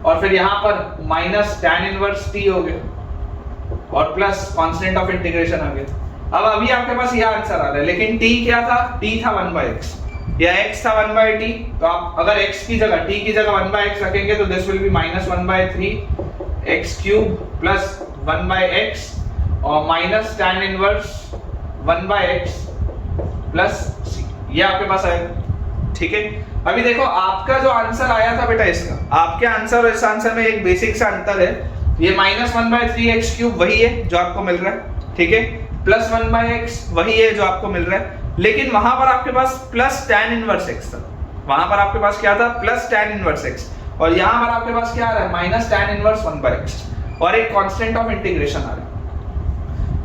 और फिर यहाँ पर माइनस tan इनवर्स t हो गया और प्लस कांस्टेंट ऑफ इंटीग्रेशन आ गया। अब अभी आपके पास यह आंसर आ रहा है, लेकिन t क्या था, t था 1/x या x था 1/t, तो आप अगर x की जगह t की जगह 1/x रखेंगे तो this will be -1/3 x cube plus 1/x और minus tan inverse 1/x plus c, ये आपके पास आएगा। ठीक है, अभी देखो आपका जो आंसर आया था बेटा, इसका आपके आंसर और इस आंसर में एक बेसिक सा अंतर है। ये -1/3x क्यूब वही है जो आपको मिल रहा है, ठीक है, प्लस 1/x वही है जो आपको मिल रहा है, लेकिन वहां पर आपके पास प्लस tan इनवर्स x था। वहां पर आपके पास क्या था? प्लस tan इनवर्स x, और यहां पर आपके पास क्या आ रहा है? माइनस tan इनवर्स 1/x और एक कांस्टेंट ऑफ इंटीग्रेशन आ रहा है।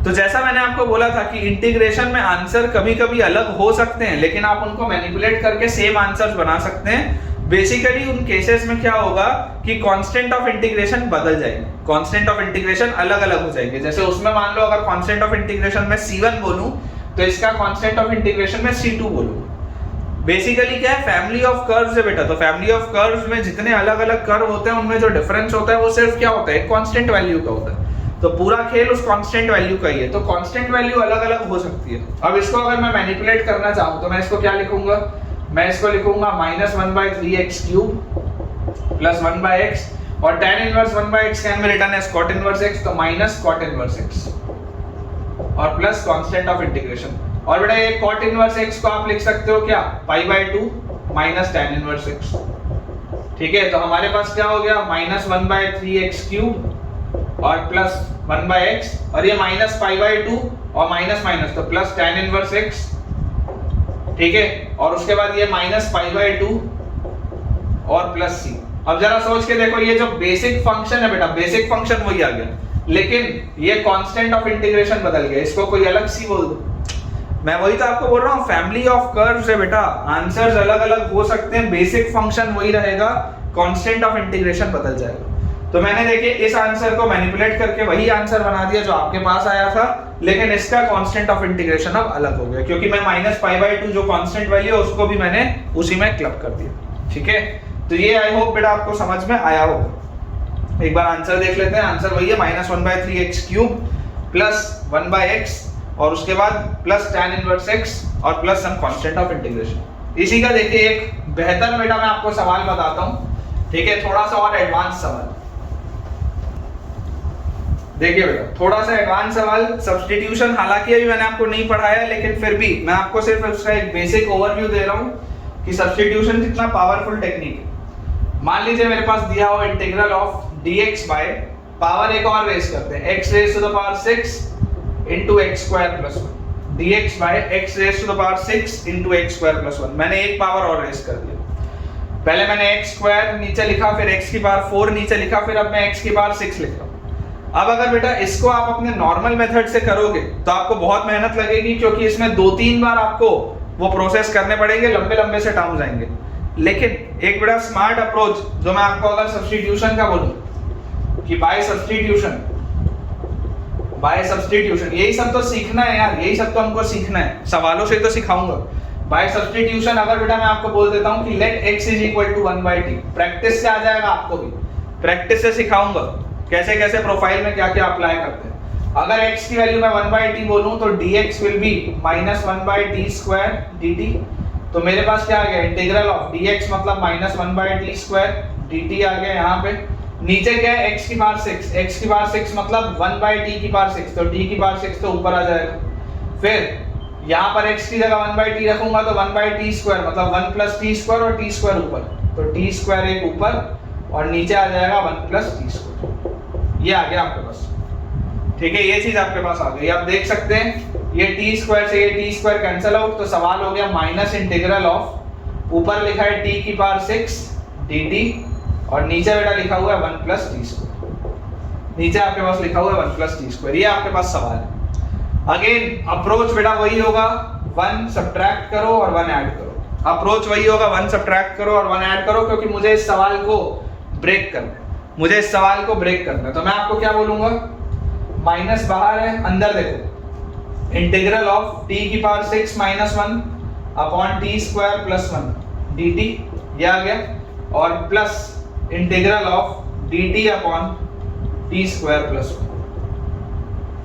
तो जैसा मैंने आपको बोला था कि इंटीग्रेशन में आंसर कभी-कभी अलग हो सकते हैं, लेकिन आप उनको मैनिपुलेट करके सेम आंसर्स बना सकते हैं। बेसिकली उन केसेस में क्या होगा कि कांस्टेंट ऑफ इंटीग्रेशन बदल जाएंगे, कांस्टेंट ऑफ इंटीग्रेशन अलग-अलग हो जाएंगे। जैसे उसमें मान लो अगर कांस्टेंट ऑफ इंटीग्रेशन में C1 बोलूं तो इसका कांस्टेंट ऑफ इंटीग्रेशन में C2 बोलूंगा। बेसिकली क्या है? फैमिली ऑफ कर्व्स है बेटा, तो फैमिली ऑफ कर्व्स में जितने अलग-अलग कर्व होते हैं उनमें जो डिफरेंस होता है वो सिर्फ क्या होता है? एक कांस्टेंट वैल्यू का होता है। तो पूरा खेल उस कांस्टेंट वैल्यू का ही है, तो कांस्टेंट वैल्यू अलग-अलग हो सकती है। अब इसको अगर मैं मैनिपुलेट करना चाहूं तो मैं इसको क्या लिखूंगा? मैं इसको लिखूंगा -1/3x क्यूब प्लस 1/x और tan inverse 1/x can be written as cot inverse x, तो माइनस cot इनवर्स x और प्लस कांस्टेंट ऑफ इंटीग्रेशन। और बेटा ये cot इनवर्स x को आप लिख सकते हो क्या? π/2 माइनस tan इनवर्स x। ठीक है, तो हमारे पास क्या हो गया? -1/3x क्यूब और प्लस 1/x और ये माइनस π/2 और माइनस माइनस तो प्लस tan इनवर्स x। ठीक है, और उसके बाद ये माइनस π/2 और प्लस c। अब जरा सोच के देखो, ये जो बेसिक फंक्शन है बेटा, बेसिक फंक्शन वही आ गया, लेकिन ये कांस्टेंट ऑफ इंटीग्रेशन बदल गया, इसको कोई अलग सी बोल दो। मैं वही तो आपको बोल रहा हूँ, फैमिली ऑफ कर्व्स है बेटा, आंसर्स अलग-अलग हो सकते हैं, बेसिक फंक्शन वही रहेगा, कांस्टेंट ऑफ इंटीग्रेशन बदल जाएगा। तो मैंने देखिए इस आंसर को मैनिपुलेट करके वही आंसर बना दिया जो आपके पास आया था, लेकिन इसका कांस्टेंट ऑफ इंटीग्रेशन अब अलग हो गया, क्योंकि मैं -π/2 जो कांस्टेंट वैल्यू है उसको भी मैंने उसी में क्लब कर दिया। ठीक है, तो ये आई होप बेटा आपको समझ में आया होगा। एक बार आंसर देख लेते हैं। आंसर वही है -1/3x क्यूब प्लस 1/x और उसके बाद प्लस tan इनवर्स x और plus some constant of integration. इसी का देखिए एक बेहतर बेटा मैं आपको सवाल बताता हूं। ठीक है, थोड़ा सा और एडवांस सवाल देखिए बेटा, थोड़ा सा एडवांस सवाल, सब्स्टिट्यूशन हालांकि अभी मैंने आपको नहीं पढ़ाया, लेकिन फिर भी मैं आपको सिर्फ उसका एक बेसिक ओवरव्यू दे रहा हूं कि सब्स्टिट्यूशन कितना पावरफुल टेक्निक है। मान लीजिए मेरे पास दिया हो integral of dx by power एक और रेस करते हैं, x raise to the power 6 into x square plus 1 dx by x raise to the power 6 into x square plus 1। मैंने एक पावर और रेस कर दिया। पहले मैंने x स्क्वायर नीचे लिखा, फिर x की पावर 4 नीचे लिखा, फिर अब मैं x की पावर 6 लिख रहा हूं। अब अगर बेटा इसको आप अपने नॉर्मल मेथड से करोगे तो आपको बहुत मेहनत लगेगी, क्योंकि इसमें 2-3 बार आपको वो प्रोसेस करने पड़ेंगे, लंबे लंबे से टर्म्स आएंगे। लेकिन एक बड़ा स्मार्ट अप्रोच जो मैं आपको अगर सब्स्टिट्यूशन का बोलूं कि बाय सब्स्टिट्यूशन यही सब तो सीखना है यार, यही सब तो हमको सीखना है, सवालों से तो सिखाऊंगा। बाय सब्स्टिट्यूशन अगर बेटा मैं आपको बोल देता हूं कि let x is equal to 1/t, practice से आ जाएगा, आपको भी प्रैक्टिस से सिखाऊंगा कैसे कैसे प्रोफाइल में क्या क्या अप्लाई करते हैं। अगर x की वैल्यू मैं 1/t बोलूं तो dx will B -1/t² dt। तो मेरे पास क्या आ गया? इंटीग्रल ऑफ dx मतलब -1/t² dt आ गया यहाँ पे। नीचे क्या है? x की पावर 6, x की पावर 6 मतलब 1/t की पावर 6, तो t की पावर 6 तो ऊपर आ जाएगा। फिर यहाँ पर x की जगह 1/t रखूंगा तो 1/t² मतलब 1 + t² और t² ऊपर, तो t² एक ऊपर और नीचे आ जाएगा 1 + t²। ये आ गया आपके पास। ठीक है, ये चीज आपके पास आ गई। आप देख सकते हैं ये t² से ये t² कैंसिल आउट, तो सवाल हो गया माइनस इंटीग्रल ऑफ, ऊपर लिखा है t की पावर 6 dt और नीचे बेटा लिखा हुआ है 1 + t²। नीचे आपके पास लिखा हुआ है 1 + t²। ये आपके पास सवाल है। अगेन अप्रोच बेटा वही होगा, 1 सब्ट्रैक्ट करो और 1 ऐड करो। अप्रोच वही होगा, 1 सब्ट्रैक्ट करो और 1 ऐड करो, क्योंकि मुझे इस सवाल को ब्रेक करना है, मुझे इस सवाल को ब्रेक करना है। तो मैं आपको क्या बोलूंगा, माइनस बाहर है, अंदर देखो, इंटीग्रल ऑफ t की पावर 6 - 1 अपॉन t² + 1 dt, ये आ गया, और plus integral of dt upon t² + 1,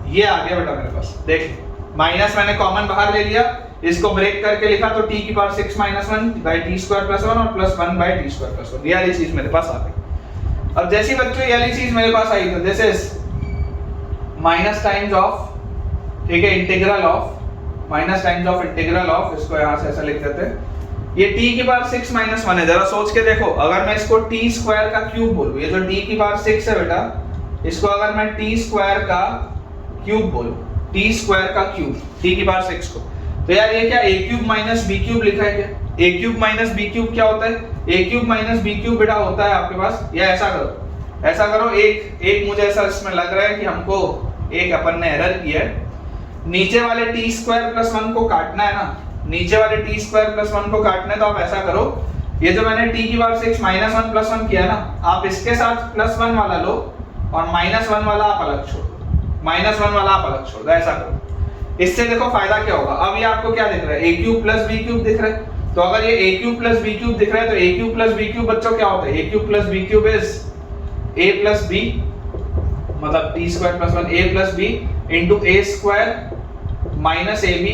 ये आ गया बेटा मेरे पास। देखिए माइनस मैंने कॉमन बाहर ले लिया, इसको ब्रेक करके लिखा तो t की पावर 6 - 1 by t² + 1 और प्लस 1 by t² + 1, ये वाली चीज मेरे पास आ गई। अब जैसी बच्चों ये वाली चीज मेरे पास आई तो this is minus times of, ठीक है, integral of, minus times of integral of, इसको यहां से ऐसा लिख देते हैं, ये t की पावर 6 माइनस 1 है। जरा सोच के देखो, अगर मैं इसको t स्क्वायर का क्यूब बोलूं, ये जो t की पावर 6 है बेटा, इसको अगर मैं t स्क्वायर का क्यूब बोलूं, t स्क्वायर का क्यूब, t की पावर 6 को, तो यार ये क्या a cube minus b cube लिखा है क्या? a cube minus b cube क्या होता है? a cube minus b cube बेटा होता है आपके पास, या ऐसा करो, एक मुझे ऐसा इसमें लग रहा है कि हमको एक अपन ने एरर किया है, नीचे वाले t स्क्वायर प्लस 1 को काटना है ना, नीचे वाले t स्क्वायर प्लस 1 को काटना है, तो आप ऐसा करो, ये जो मैंने t की पावर 6 माइनस 1 प्लस 1 किया ना, आप इसके साथ प्लस 1 वाला लो और माइनस 1 वाला आप अलग छोड़ो, माइनस 1 वाला आप अलग छोड़ दो, ऐसा करो। इससे देखो फायदा क्या होगा, अब ये आपको क्या दिख रहा है, a cube plus b cube दिख रहा है, तो अगर ये a cube plus b cube दिख रहा है तो a cube plus b cube बच्चों क्या होता है, a cube plus b cube is a plus b, मतलब t square plus 1 a plus b into a square minus ab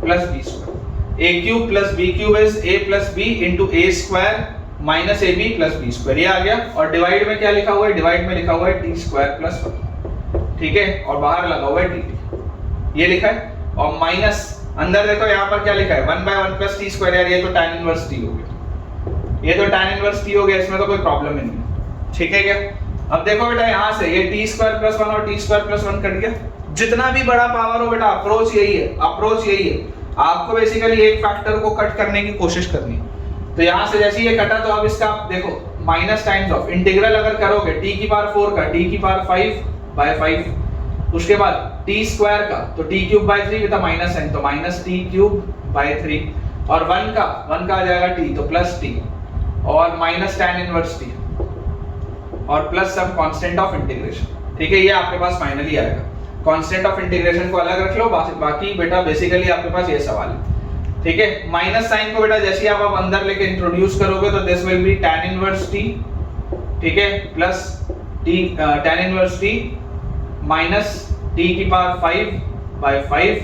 plus b square, a cube plus b cube is a plus b into a square minus ab plus b square, ये आ गया। और divide में क्या लिखा हुआ है, divide में लिखा हुआ है t स्क्वायर प्लस 1, ठीक है, और बाहर लगा हुआ है dt, ये लिखा है, और माइनस अंदर देखो यहाँ पर क्या लिखा है, 1/1 प्लस t स्क्वायर, यार ये तो tan इनवर्स t हो गया, ये तो tan इनवर्स t हो गया, इसमें तो कोई प्रॉब्लम ही नहीं, ठीक है क्या। अब देखो बेटा यहाँ से ये t स्क्वायर प्लस 1 और t स्क्वायर प्लस 1 कट गया, जितना भी बड़ा पावर हो बेटा अप्रोच यही है, अप्रोच यही है, आपको बेसिकली एक फैक्टर को कट करने की कोशिश करनी है। तो यहाँ से जैसे ये कटा, तो अब इसका आप देखो माइनस टाइम्स ऑफ इंटीग्रल अगर करोगे t की पावर 4 का t की पावर 5/5, उसके बाद t स्क्वायर का तो t cube by 3 with minus sign, तो माइनस t क्यूब बाय 3, और 1 का आ जाएगा t तो प्लस t, और माइनस tan इनवर्स t, और plus some constant of integration, ठीक है, ये आपके पास फाइनली आएगा। कांस्टेंट ऑफ इंटीग्रेशन को अलग रख लो, बाकी बेटा बेसिकली आपके पास ये सवाल है, ठीक है। माइनस साइन को बेटा जैसे आप अंदर लेके इंट्रोड्यूस करोगे तो this will be tan inverse t, ठीक है, plus t tan inverse t minus t की पावर 5/5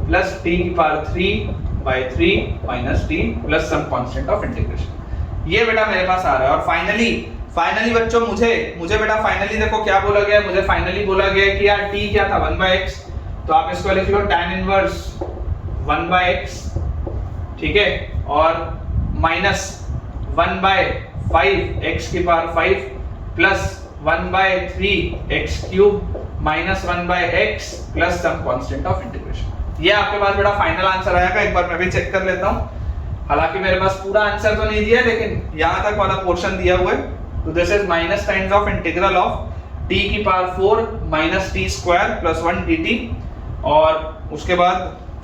प्लस t की power 3/3 minus t plus some constant of integration, ये बेटा मेरे पास आ रहा है। और फाइनली बच्चों मुझे बेटा फाइनली देखो क्या बोला गया है, मुझे फाइनली बोला गया है कि यार t क्या था 1/x, तो आप इसको लिख लो tan इनवर्स 1/x, ठीक है, और माइनस 1/5 x की power 5 plus 1/3 x cube minus 1/x plus some constant of integration, ये आपके पास बेटा फाइनल आंसर आएगा। एक बार मैं भी चेक कर लेता हूँ, हालांकि मेरे पास पूरा आंसर तो नहीं दिया है, लेकिन यहाँ तक वाला पोर्शन दिया हुआ है। तो this is minus times of integral of t की power 4 minus t square plus 1 dt, और उसके बाद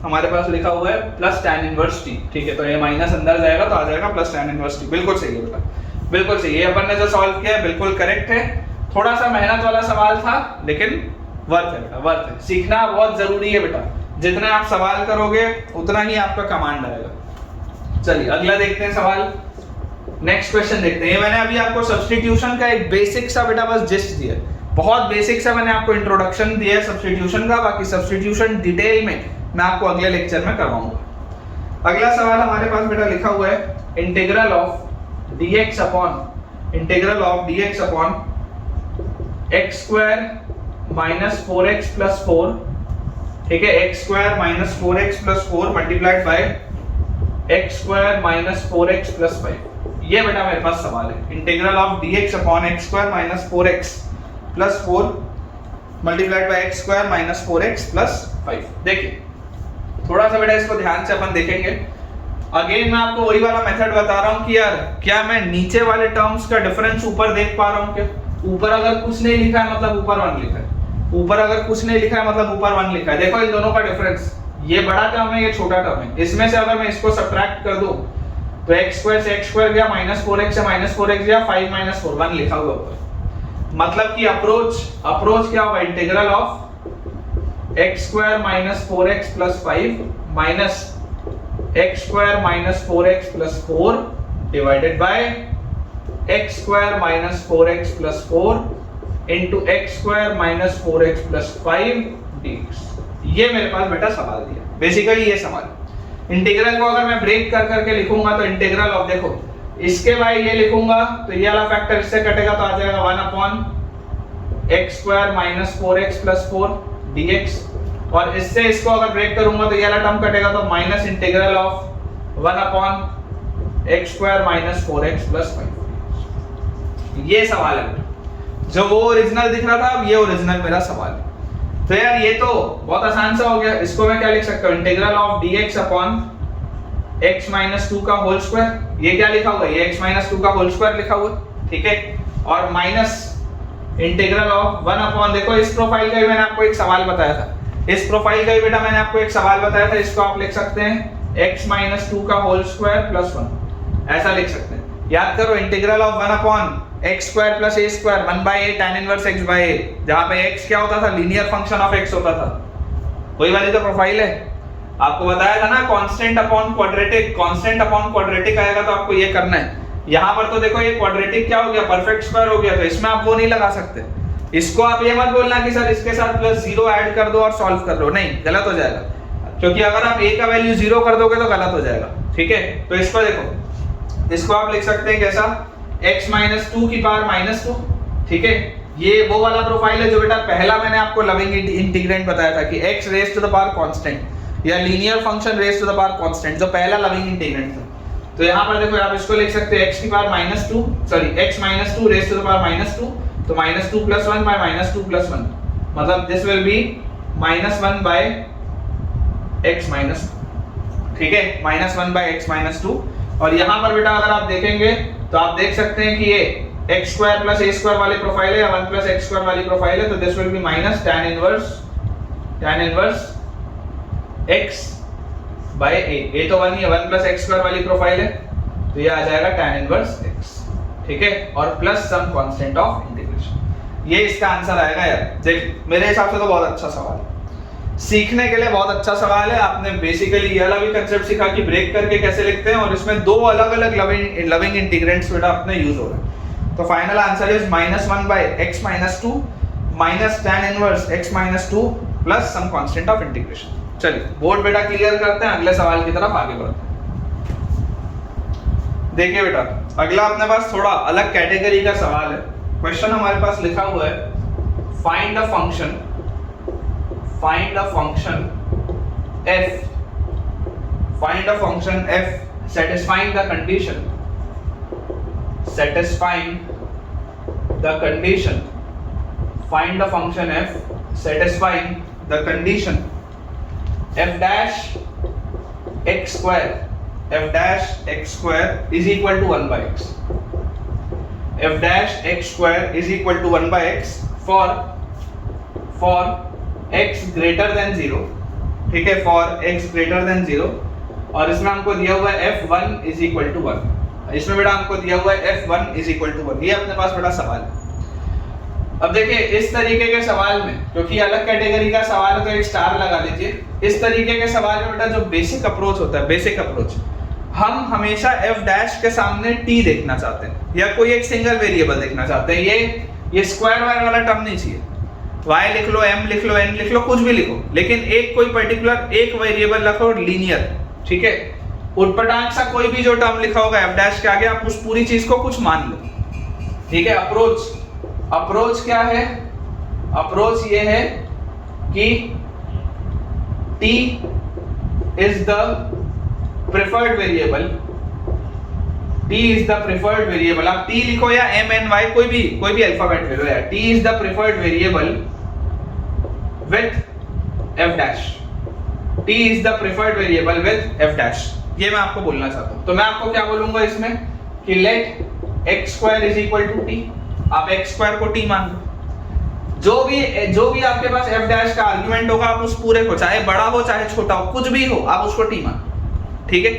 हमारे पास लिखा हुआ है प्लस tan इनवर्स t, ठीक है, तो ये माइनस अंदर जाएगा तो आ जाएगा प्लस tan इनवर्स t, बिल्कुल सही है बेटा, बिल्कुल सही है, अपन ने जो सॉल्व किया है बिल्कुल करेक्ट है। थोड़ा सा मेहनत वाला सवाल था, लेकिन वर्थ है बेटा, वर्थ है, सीखना बहुत जरूरी है बेटा, जितना आप सवाल करोगे उतना ही आपका कमांड आएगा। चलिए अगला देखते हैं सवाल, नेक्स्ट क्वेश्चन देखते हैं। ये मैंने अभी आपको सब्स्टिट्यूशन का एक बेसिक सा बेटा बस जिस्ट दिया, बहुत बेसिक सा मैंने आपको इंट्रोडक्शन दिया है सब्स्टिट्यूशन का, बाकी सब्स्टिट्यूशन डिटेल में मैं आपको अगले लेक्चर में करवाऊंगा। अगला सवाल हमारे पास बेटा लिखा हुआ है integral of dx upon x square minus 4x plus 4, ठीक है, x square minus 4x plus 4 multiplied by x square minus 4x plus 5, ये बेटा मेरे पास सवाल है। Integral of dx upon x square minus 4x plus 4 multiplied by x square minus 4x plus 5। देखिए थोड़ा सा बेटा इसको ध्यान से अपन देखेंगे। अगेन मैं आपको वही वाला मेथड बता रहा हूँ कि यार क्या मैं नीचे वाले टर्म्स का डिफरेंस ऊपर देख पा रहा हूँ क्या? ऊपर अगर कुछ नहीं लिखा है मतलब ऊपर 1 लिखा है, ऊपर अगर कुछ नहीं लिखा है मतलब ऊपर 1 लिखा है। देखो इन दोनों का डिफरेंस, ये बड़ा टर्म है, ये छोटा टर्म है। इसमें से अगर मैं इसको सब्ट्रैक्ट कर दूं तो x स्क्वायर से x स्क्वायर गया, माइनस 4x से माइनस 4x गया, 5 माइनस 4 1 लिखा हुआ ऊपर। मतलब कि अप्रोच क्या होगा, integral of x square minus 4x plus 5 minus x square minus 4x plus 4 divided by x square minus 4x plus 4 into x square minus 4x plus 5 dx। ये मेरे पास बेटा सवाल दिया, बेसिकली ये सवाल। इंटीग्रल को अगर मैं ब्रेक कर करके लिखूंगा तो इंटीग्रल ऑफ, देखो इसके भाई ये लिखूंगा तो ये वाला फैक्टर इससे कटेगा तो आ जाएगा 1 upon x square minus 4x plus 4 dx, और इससे इसको अगर ब्रेक करूंगा तो ये वाला टर्म कटेगा तो minus integral of 1 upon x square minus 4x plus 5। ये सवाल है जो वो ओरिजिनल दिख रहा था, अब ये ओरिजिनल मेरा सवाल है। तो यार ये तो बहुत आसान सा हो गया। इसको मैं क्या लिख सकता हूँ, integral of dx upon x minus 2 का होल स्क्वायर। ये क्या लिखा हुआ है, ये x माइनस 2 का होल स्क्वायर लिखा हुआ है, ठीक है, और माइनस इंटीग्रल ऑफ 1 अपॉन, देखो इस प्रोफाइल का भी मैंने आपको एक सवाल बताया था, इस प्रोफाइल का भी बेटा मैंने आपको एक सवाल बताया था, इसको आप लिख सकते हैं x माइनस 2 का होल स्क्वायर प्लस 1, ऐसा लिख सकते हैं। याद करो integral of 1 upon x square plus a square 1/a tan inverse x by a, जहां पे x क्या होता था, लीनियर फंक्शन ऑफ x होता था, वही वाली तो प्रोफाइल है। आपको बताया था ना constant upon quadratic, constant upon quadratic आएगा तो आपको ये करना है। यहाँ पर तो देखो ये क्वाड्रेटिक क्या हो गया, परफेक्ट स्क्वायर हो गया, तो इसमें आप वो नहीं लगा सकते। इसको आप ये मत बोलना कि सर इसके साथ प्लस 0 ऐड कर दो और सॉल्व कर लो, नहीं, गलत हो जाएगा, क्योंकि अगर आप a का वैल्यू 0 कर दोगे तो गलत हो जाएगा, ठीक है। तो इसको देखो, इसको आप लिख सकते हैं कैसा, x माइनस 2 की पावर माइनस 2, ठीक है। ये वो वाला प्रोफाइल है जो बेटा पहला मैंने आपको लविंग इंटीग्रेंट बताया था कि x raise to the power constant या linear function raise to the power constant, जो पहला लविंग इंटीग्रेंट था। तो यहाँ पर देखो आप इसको लिख सकते हैं x की power minus 2, sorry x minus 2 raise to the power minus 2, तो minus 2 plus 1 by minus 2 plus 1, मतलब this will be minus 1 by x minus, ठीक है, माइनस 1 बाय x माइनस 2। और यहाँ पर बेटा अगर आप देखेंगे तो आप देख सकते हैं कि ये x square plus a square वाली प्रोफाइल है या 1 प्लस x स्क्वायर वाली प्रोफाइल है, तो this will be minus tan inverse x by a तो 1 ही है, 1 प्लस x स्क्वायर वाली प्रोफाइल है, तो ये आ जाएगा tan इनवर्स x, ठीक है, और plus some constant of integration. ये इसका आंसर आएगा यार। देख मेरे हिसाब से तो बहुत अच्छा सवाल है, सीखने के लिए बहुत अच्छा सवाल है। आपने बेसिकली ये वाला भी कांसेप्ट सीखा कि ब्रेक करके कैसे लिखते हैं, और इसमें दो अलग-अलग लविंग इंटीग्रेंट्स बेटा अपने यूज हो रहे हैं। तो final answer is -1 by x minus 2 minus tan inverse x minus 2 plus some constant of integration. चलिए बोर्ड बेटा क्लियर करते हैं, अगले सवाल की तरफ आगे बढ़ते हैं। देखिए बेटा अगला अपने पास थोड़ा अलग कैटेगरी का सवाल है। क्वेश्चन हमारे पास लिखा हुआ है, find a function f satisfying the condition find the function f satisfying the condition f dash x square is equal to 1 by x, f dash x square is equal to 1 by x for x greater than 0, ठीक है, for x greater than 0, और इसमें हमको दिया हुआ है f1 is equal to 1, इसमें बेटा हमको दिया हुआ है f1 is equal to 1। ये अपने पास बेटा सवाल है। अब देखिए इस तरीके के सवाल में, क्योंकि अलग कैटेगरी का सवाल है तो एक स्टार लगा लीजिए। इस तरीके के सवाल में बेटा जो बेसिक अप्रोच होता है, बेसिक अप्रोच, हम हमेशा f डैश के सामने t देखना चाहते हैं या कोई एक सिंगल वेरिएबल देखना चाहते हैं। ये स्क्वायर वाला टर्म नहीं चाहिए, y लिख लो, m लिख लो, n लिख लो, कुछ भी लिखो, लेकिन एक कोई पर्टिकुलर एक वेरिएबल रखो लीनियर, ठीक है। उटपटांग सा कोई भी जो टर्म लिखा होगा f डैश के आगे, आप उस पूरी चीज को कुछ मान लो, ठीक है। अप्रोच क्या है, अप्रोच ये है कि t is the preferred variable, t is the preferred variable, आप t लिखो या m n y कोई भी अल्फाबेट ले लो यार, t is the preferred variable with f dash, t is the preferred variable with f dash। ये मैं आपको बोलना चाहता हूँ। तो मैं आपको क्या बोलूंगा इसमें कि let x square is equal to t, आप x square को t मान लो। जो भी आपके पास f dash का आर्गुमेंट होगा, आप उस पूरे को, चाहे बड़ा हो चाहे छोटा हो, कुछ भी हो, आप उसको t मान, ठीक है।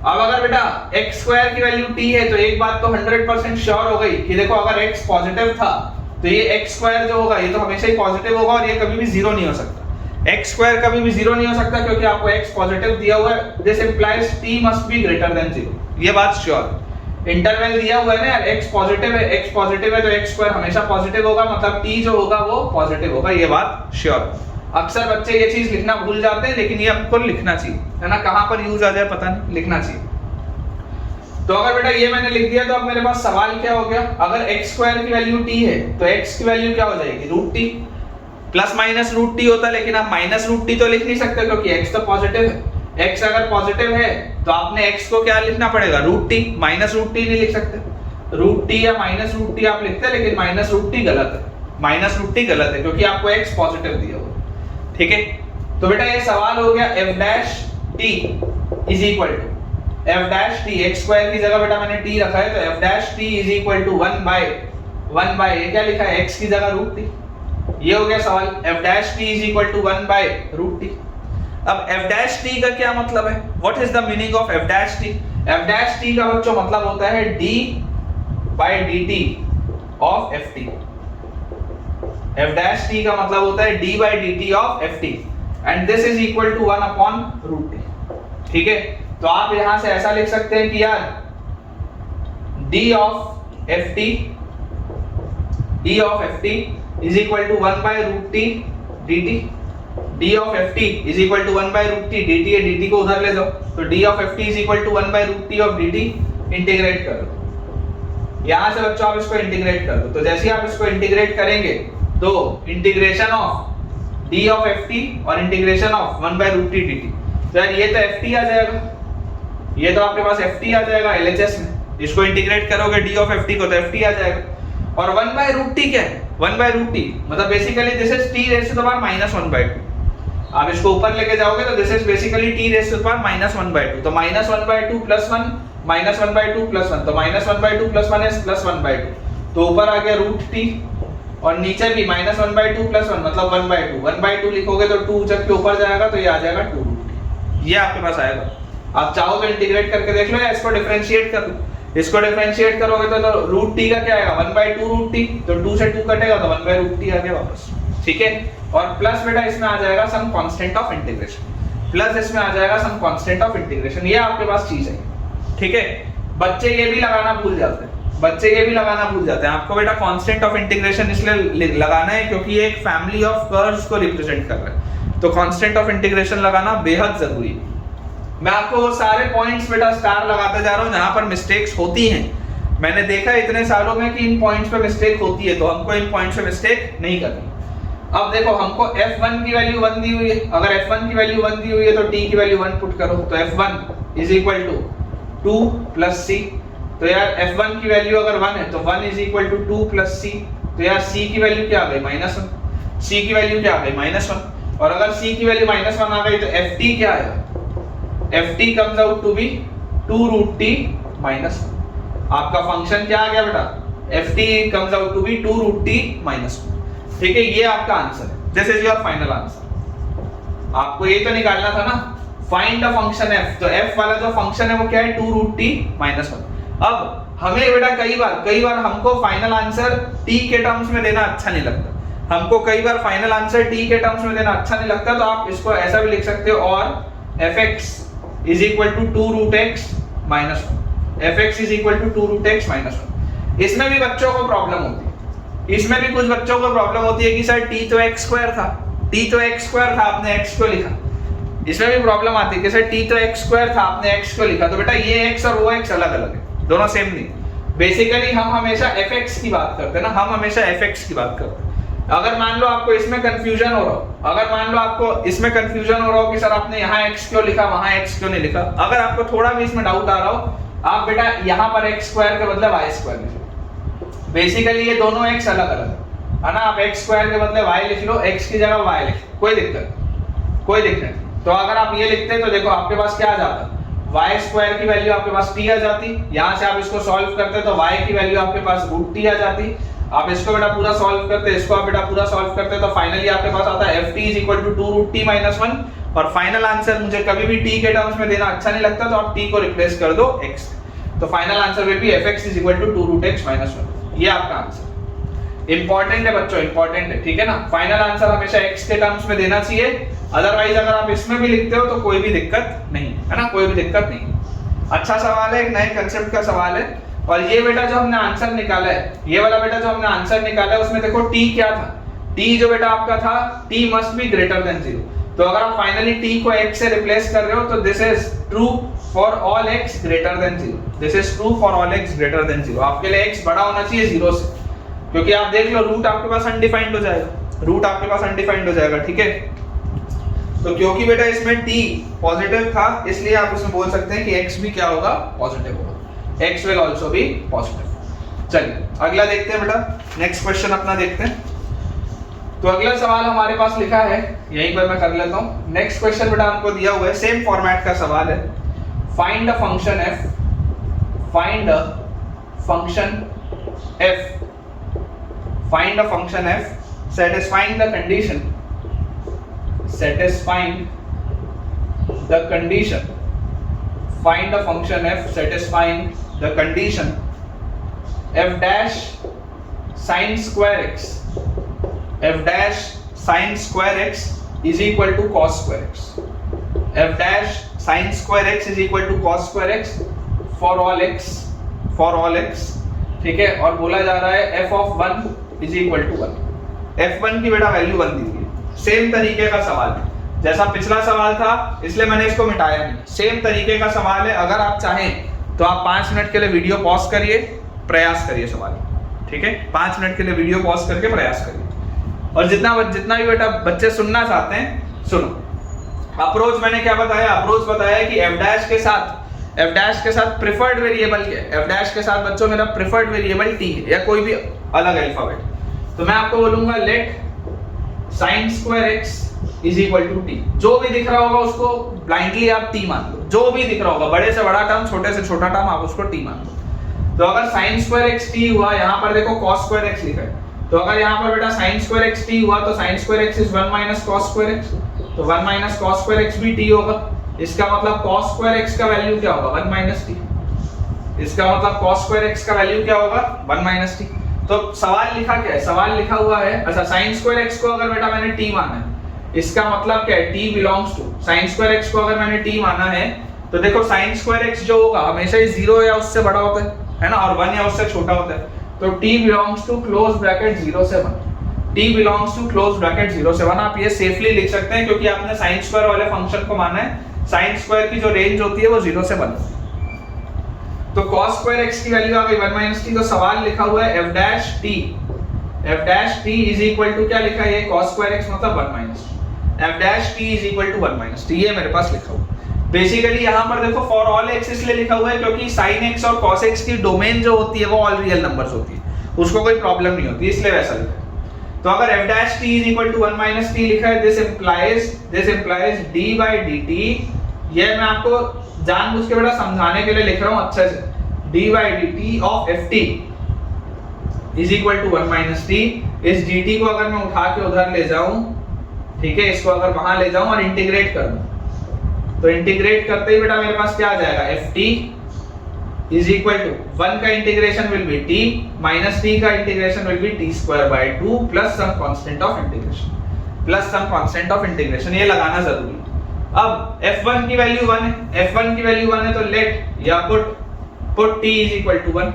अब अगर बेटा x स्क्वायर की वैल्यू t है तो एक बात तो 100% श्योर हो गई कि देखो अगर x पॉजिटिव था तो ये x स्क्वायर जो होगा ये तो हमेशा ही पॉजिटिव होगा और ये कभी भी जीरो नहीं हो सकता। x स्क्वायर कभी भी जीरो नहीं हो सकता क्योंकि आपको x पॉजिटिव दिया हुआ है। This implies t must be greater than 0, ये बात श्योर। इंटरवल दिया हुआ है ना यार, x पॉजिटिव है तो x स्क्वायर हमेशा पॉजिटिव होगा, मतलब t जो होगा वो पॉजिटिव होगा, ये बात श्योर। अक्सर बच्चे ये चीज लिखना भूल जाते हैं, लेकिन ये आपको लिखना चाहिए, है ना, कहां पर यूज आ जाए पता नहीं, लिखना चाहिए। तो अगर बेटा ये मैंने लिख दिया तो अब मेरे पास सवाल क्या हो गया, अगर x स्क्वायर की वैल्यू t है तो x की वैल्यू क्या हो जाएगी root T, plus minus root T होता, लेकिन आप माइनस रूट टी तो लिख नहीं सकते क्योंकि x तो पॉजिटिव है। x अगर पॉजिटिव है तो आपने x को क्या लिखना पड़ेगा root T, minus root T नहीं लिख सकते। रूट टी या माइनस रूट टी आप लिखते हैं, लेकिन माइनस रूट टी गलत है, माइनस रूट टी गलत है क्योंकि आपको x पॉजिटिव दिया हुआ। ठीक है, तो बेटा ये सवाल हो गया f dash t is equal to f dash t, x square की जगह बेटा मैंने t रखा है तो f dash t is equal to 1 by ये क्या लिखा है x की जगह रूट t। ये हो गया सवाल, f dash t is equal to 1 by root t। अब f डैश t का क्या मतलब है, what is the meaning of f dash t? f dash t का बच्चों मतलब होता है d by dt of ft। f dash t का मतलब होता है d by dt of ft and this is equal to 1 upon root t। ठीक है, तो आप यहां से ऐसा लिख सकते हैं कि यार d of ft is equal to 1 by root t dt। d of ft is equal to 1 by root t dt है, dt को उधर ले जाओ तो d of ft is equal to 1 by root t of dt। Integrate कर दो, यहां से बच्चों आप इसको इंटीग्रेट कर दो, तो जैसे ही आप इसको इंटीग्रेट करेंगे तो integration of d of ft और integration of 1 by root t dt, तो यार ये तो ft आ जाएगा, ये तो आपके पास ft आ जाएगा LHS में, इसको इंटीग्रेट करोगे d ऑफ ft को तो ft आ जाएगा। और 1 बाय रूट t क्या है, 1 बाय रूट t मतलब basically this is t raise to the power -1/2। आप इसको ऊपर लेके जाओगे तो this is basically t raise to the power -1/2, तो -1/2 प्लस 1 -1/2 प्लस 1, तो -1/2 प्लस 1 इज +1/2, तो ऊपर आ गया रूट t और नीचे भी -1/2 प्लस 1 मतलब 1/2, 1/2 लिखोगे तो 2 जब के ऊपर जाएगा तो ये आ जाएगा 2 रूट t, ये आपके पास आएगा। आप चाहो तो इंटीग्रेट करके देख लो या इसको डिफरेंशिएट कर लो, इसको डिफरेंशिएट करोगे तो रूट t का क्या आएगा 1/2 रूट t, तो 2 से 2 कटेगा तो 1 बाय रूट t आ गया वापस। ठीक है, और प्लस बेटा इसमें आ जाएगा some constant of integration, plus इसमें आ जाएगा सम कांस्टेंट ऑफ इंटीग्रेशन, ये आपके पास चीज है। ठीक है, बच्चे ये भी लगाना भूल जाते हैं, बच्चे ये भी लगाना भूल जाते हैं। आपको बेटा कांस्टेंट ऑफ इंटीग्रेशन इसलिए लगाना है क्योंकि ये एक फैमिली ऑफ कर्व्स को रिप्रेजेंट कर रहा है, तो कांस्टेंट ऑफ इंटीग्रेशन लगाना बेहद जरूरी है। मैं आपको वो सारे पॉइंट्स बेटा स्टार लगाते जा रहा हूं जहां पर मिस्टेक्स होती हैं। मैंने देखा इतने सालों में कि इन पॉइंट्स पे मिस्टेक होती है, तो हमको इन पॉइंट्स पे मिस्टेक नहीं करनी। अब देखो हमको f1 की वैल्यू 1 दी हुई है, अगर f1 की वैल्यू 1 दी हुई है तो t की वैल्यू 1 पुट करो, तो f1 is equal to 2 plus c, तो यार f1 की वैल्यू अगर 1 है तो 1 is equal to 2 plus c, तो यार c की वैल्यू क्या आ गई -1, c की वैल्यू क्या आ गई -1, और अगर c की वैल्यू -1 आ गई तो ft क्या आएगा, ft comes out to be 2 root t minus 1। आपका फंक्शन क्या आ गया बेटा, ft comes out to be 2 root t minus 1। ठीक है, ये आपका आंसर है, this is your final answer. आपको ये तो निकालना था ना, फाइंड द फंक्शन f, तो f वाला जो फंक्शन है वो क्या है 2 root t minus 1। अब हमें बेटा कई बार हमको फाइनल आंसर t के टर्म्स में देना अच्छा नहीं लगता, हमको कई बार फाइनल आंसर t के टर्म्स में देना अच्छा नहीं लगता, तो आप इसको ऐसा भी लिख सकते हो, और fx is equal to 2 root x minus 1, fx is equal to 2 root x minus 1। इसमें भी बच्चों को प्रॉब्लम होती है, इसमें भी कुछ बच्चों को प्रॉब्लम होती है कि सर t तो x स्क्वायर था, आपने x क्यों लिखा। इसमें भी प्रॉब्लम आती है कि सर t तो x स्क्वायर था, आपने x क्यों लिखा। तो बेटा ये x और वो x अलग अलग है, दोनों सेम नहीं। बेसिकली हम हमेशा fx की बात करते हैं ना, हम हमेशा fx की बात करते हैं। अगर मान लो आपको इसमें कंफ्यूजन हो रहा हो, अगर मान लो आपको इसमें कंफ्यूजन हो रहा हो कि सर आपने यहाँ x क्यों लिखा, वहां x क्यों नहीं लिखा, अगर आपको थोड़ा भी इसमें डाउट आ रहा हो, आप बेटा यहाँ पर x स्क्वायर के बदले y स्क्वायर लिख लो। बेसिकली ये दोनों x अलग अलग है ना, आप x स्क्वायर के बदले y लिख लो, x की जगह y लिख लो, कोई दिक्कत नहीं। तो अगर आप ये लिखते तो देखो आपके पास क्या आ जाता, y स्क्वायर की वैल्यू आपके पास t आ जाती, यहाँ से आप इसको सॉल्व करते तो y की वैल्यू आपके पास रूट t आ जाती। आप इसको बेटा पूरा सॉल्व करते, इसको आप बेटा पूरा सॉल्व करते, तो फाइनली आपके पास आता है ft is equal to 2 root t minus 1। और फाइनल आंसर मुझे कभी भी t के टर्म्स में देना अच्छा नहीं लगता, तो आप t को रिप्लेस कर दो x, तो final answer will be fx is equal to 2 root x minus 1। ये आपका आंसर इंपॉर्टेंट है बच्चों, इंपॉर्टेंट है, ठीक है ना। फाइनल आंसर हमेशा x के टर्म्स में देना चाहिए, अदरवाइज अगर आप इसमें भी लिखते हो तो कोई भी दिक्कत नहीं है ना, कोई भी दिक्कत नहीं। अच्छा सवाल है, एक नए कंसेप्ट का सवाल है। और ये बेटा जो हमने आंसर निकाला है, ये वाला बेटा जो हमने आंसर निकाला है, उसमें देखो t क्या था, t जो बेटा आपका था t must be greater than 0। तो अगर आप फाइनली t को x से रिप्लेस कर रहे हो तो this is true for all x greater than 0, this is true for all x greater than 0। आपके लिए x बड़ा होना चाहिए 0 से, क्योंकि आप देख लो रूट आपके पास अनडिफाइंड हो जाएगा, रूट आपके पास अनडिफाइंड हो जाएगा, ठीक है। तो क्योंकि बेटा इसमें t पॉजिटिव था, इसलिए आप उसमें बोल सकते हैं कि x भी क्या होगा, पॉजिटिव होगा, x will also be positive. चलिए अगला देखते हैं बेटा, नेक्स्ट क्वेश्चन अपना देखते हैं। तो अगला सवाल हमारे पास लिखा है, यहीं पर मैं कर लेता हूं। नेक्स्ट क्वेश्चन बेटा हमको दिया हुआ है, सेम फॉर्मेट का सवाल है। Find a function f, find a function f, find a function f satisfying the condition, satisfying the condition, find a function f satisfying the condition f dash sin square x, f dash sin square x is equal to cos square x, f dash sin square x is equal to cos square x for all x, for all x, ठीक है। और बोला जा रहा है f of 1 is equal to 1, f1 की बेटा value 1 दी हुई है। सेम तरीके का सवाल है जैसा पिछला सवाल था, इसलिए मैंने इसको मिटाया नहीं, सेम तरीके का सवाल है। अगर आप चाहें तो आप 5 मिनट के लिए वीडियो पॉज करिए, प्रयास करिए सवाल, ठीक है। 5 मिनट के लिए वीडियो पॉज करके प्रयास करिए, और जितना भी बेटा बच्चे सुनना चाहते हैं सुनो। अप्रोच मैंने क्या बताया, अप्रोच बताया कि f डैश के साथ प्रेफर्ड वेरिएबल क्या है, f डैश के साथ बच्चों मेरा प्रेफर्ड वेरिएबल t है, या कोई भी अलग अल्फाबेट। तो मैं आपको बोलूंगा let sin square x is equal to t, जो भी दिख रहा होगा उसको ब्लाइंडली आप t मान लो, जो भी दिख रहा होगा, बड़े से बड़ा टर्म छोटे से छोटा टर्म आप उसको t मान लो। तो अगर sin स्क्वायर x t हुआ, यहाँ पर देखो cos स्क्वायर x लिखा है, तो अगर यहाँ पर बेटा sin स्क्वायर x t हुआ तो sin square x is 1 minus cos square x, तो 1 माइनस cos स्क्वायर x भी t होगा। इसका मतलब cos स्क्वायर x का वैल्यू क्या होगा, 1 माइनस t। इसका मतलब cos स्क्वायर x का वैल्यू क्या होगा, 1 माइनस t। तो सवाल लिखा क्या है, सवाल लिखा हुआ है, अच्छा sin स्क्वायर x को अगर बेटा मैंने t माना है, इसका मतलब क्या है, t belongs to sin square x को अगर मैंने t माना है, तो देखो sin स्क्वायर x जो होगा हमेशा ही 0 या उससे बड़ा होता है ना, और 1 या उससे छोटा होता है। तो t belongs to close bracket 0 से 1, t belongs to close bracket 0 से 1। आप ये सेफली लिख सकते हैं क्योंकि आपने sin स्क्वायर वाले फंक्शन को माना है, sin स्क्वायर की जो रेंज होती है वो 0 से 1। तो cos स्क्वायर x की वैल्यू आ गई 1 माइनस t। तो सवाल लिखा हुआ है f dash t is equal to क्या लिखा है, ये cos स्क्वायर x मतलब 1 minus f dash t is equal to 1 minus t, ये मेरे पास लिखा हुआ है। बेसिकली यहाँ पर देखो फॉर ऑल x इसलिए लिखा हुआ है क्योंकि sin x और cos x की डोमेन जो होती है वो ऑल रियल नंबर्स होती है, उसको कोई प्रॉब्लम नहीं होती, इसलिए वैसा लिखा है। तो अगर f dash t is equal to 1 minus t लिखा है, this implies d by dt, ये मैं आपको जानबूझ के बेटा समझाने के लिए लिख रहा हूँ अच्छे से, d by dt of ft is equal to 1 minus t। इस dt को अगर मैं उठा के उधर ले जाऊं, ठीक है, इसको अगर वहां ले जाऊं और इंटीग्रेट कर दूं, तो इंटीग्रेट करते ही बेटा मेरे पास क्या आ जाएगा, ft इज इक्वल टू 1 का integration will be t minus t का integration will be t square by 2 plus some constant of integration, plus some constant of integration, ये लगाना जरूरी है। अब f1 की वैल्यू 1 है, f1 की वैल्यू 1 है तो लेट या put t is equal to 1।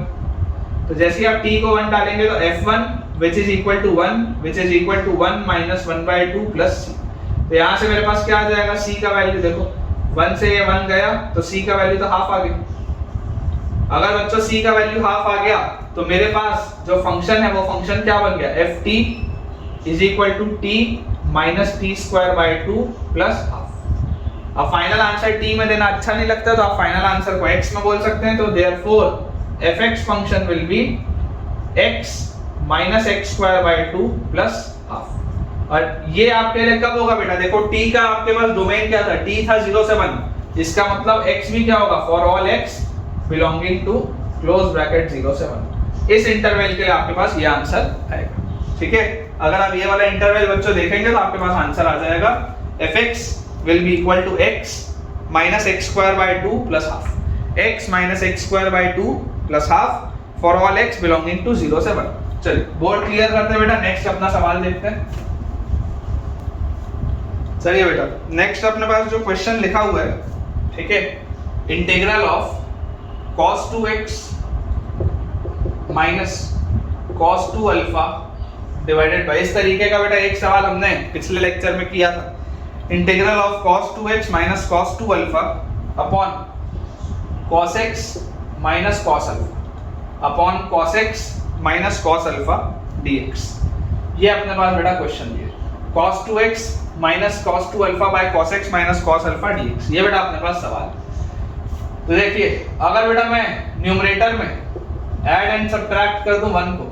तो जैसे ही आप t को 1 डालेंगे तो f1 which is equal to 1 which is equal to 1 minus 1 by 2 plus c। तो यहाँ से मेरे पास क्या आ जाएगा, c का वैल्यू देखो 1 से ये 1 गया तो c का वैल्यू तो हाफ आ गया। अगर बच्चों c का वैल्यू हाफ आ गया तो मेरे पास जो फंक्शन है वो फंक्शन क्या बन गया, ft is equal to t minus t square by 2 plus half. अब फाइनल आंसर t में देना अच्छा नहीं लगता तो आप फाइनल आंसर को x में बोल सकते हैं। तो therefore fx function will be x minus x square by 2 plus half. और ये आपके लिए कब होगा बेटा, देखो t का आपके पास डोमेन क्या था, t था 0 से 1, इसका मतलब x भी क्या होगा, for all x belonging to close bracket 0 से 1। इस इंटरवल के लिए आपके पास ये आंसर आएगा, ठीक है। अगर आप ये वाला इंटरवल बच्चों देखेंगे तो आपके पास आंसर आ जाएगा fx will be equal to x minus x square by 2 plus half, x minus x square by 2 plus half for all x belonging to 0 से 1। चलिए बोर्ड क्लियर करते हैं बेटा, नेक्स्ट अपना सवाल देखते हैं। चलिए बेटा नेक्स्ट अपने पास जो क्वेश्चन लिखा हुआ है, ठीक है, integral of cos 2x minus cos 2 alpha divided by, इस तरीके का बेटा एक सवाल हमने पिछले लेक्चर में किया था। Integral of cos 2x minus cos 2 alpha upon cos x minus cos alpha upon cos x minus cos alpha dx। ये अपने पास बेटा क्वेश्चन दिया cos 2x minus cos 2 alpha by cos x minus cos alpha dx। ये बेटा अपने पास सवाल। तो देखिए अगर बेटा मैं न्यूमरेटर में ऐड एंड सब्ट्रैक्ट कर दूं 1 को,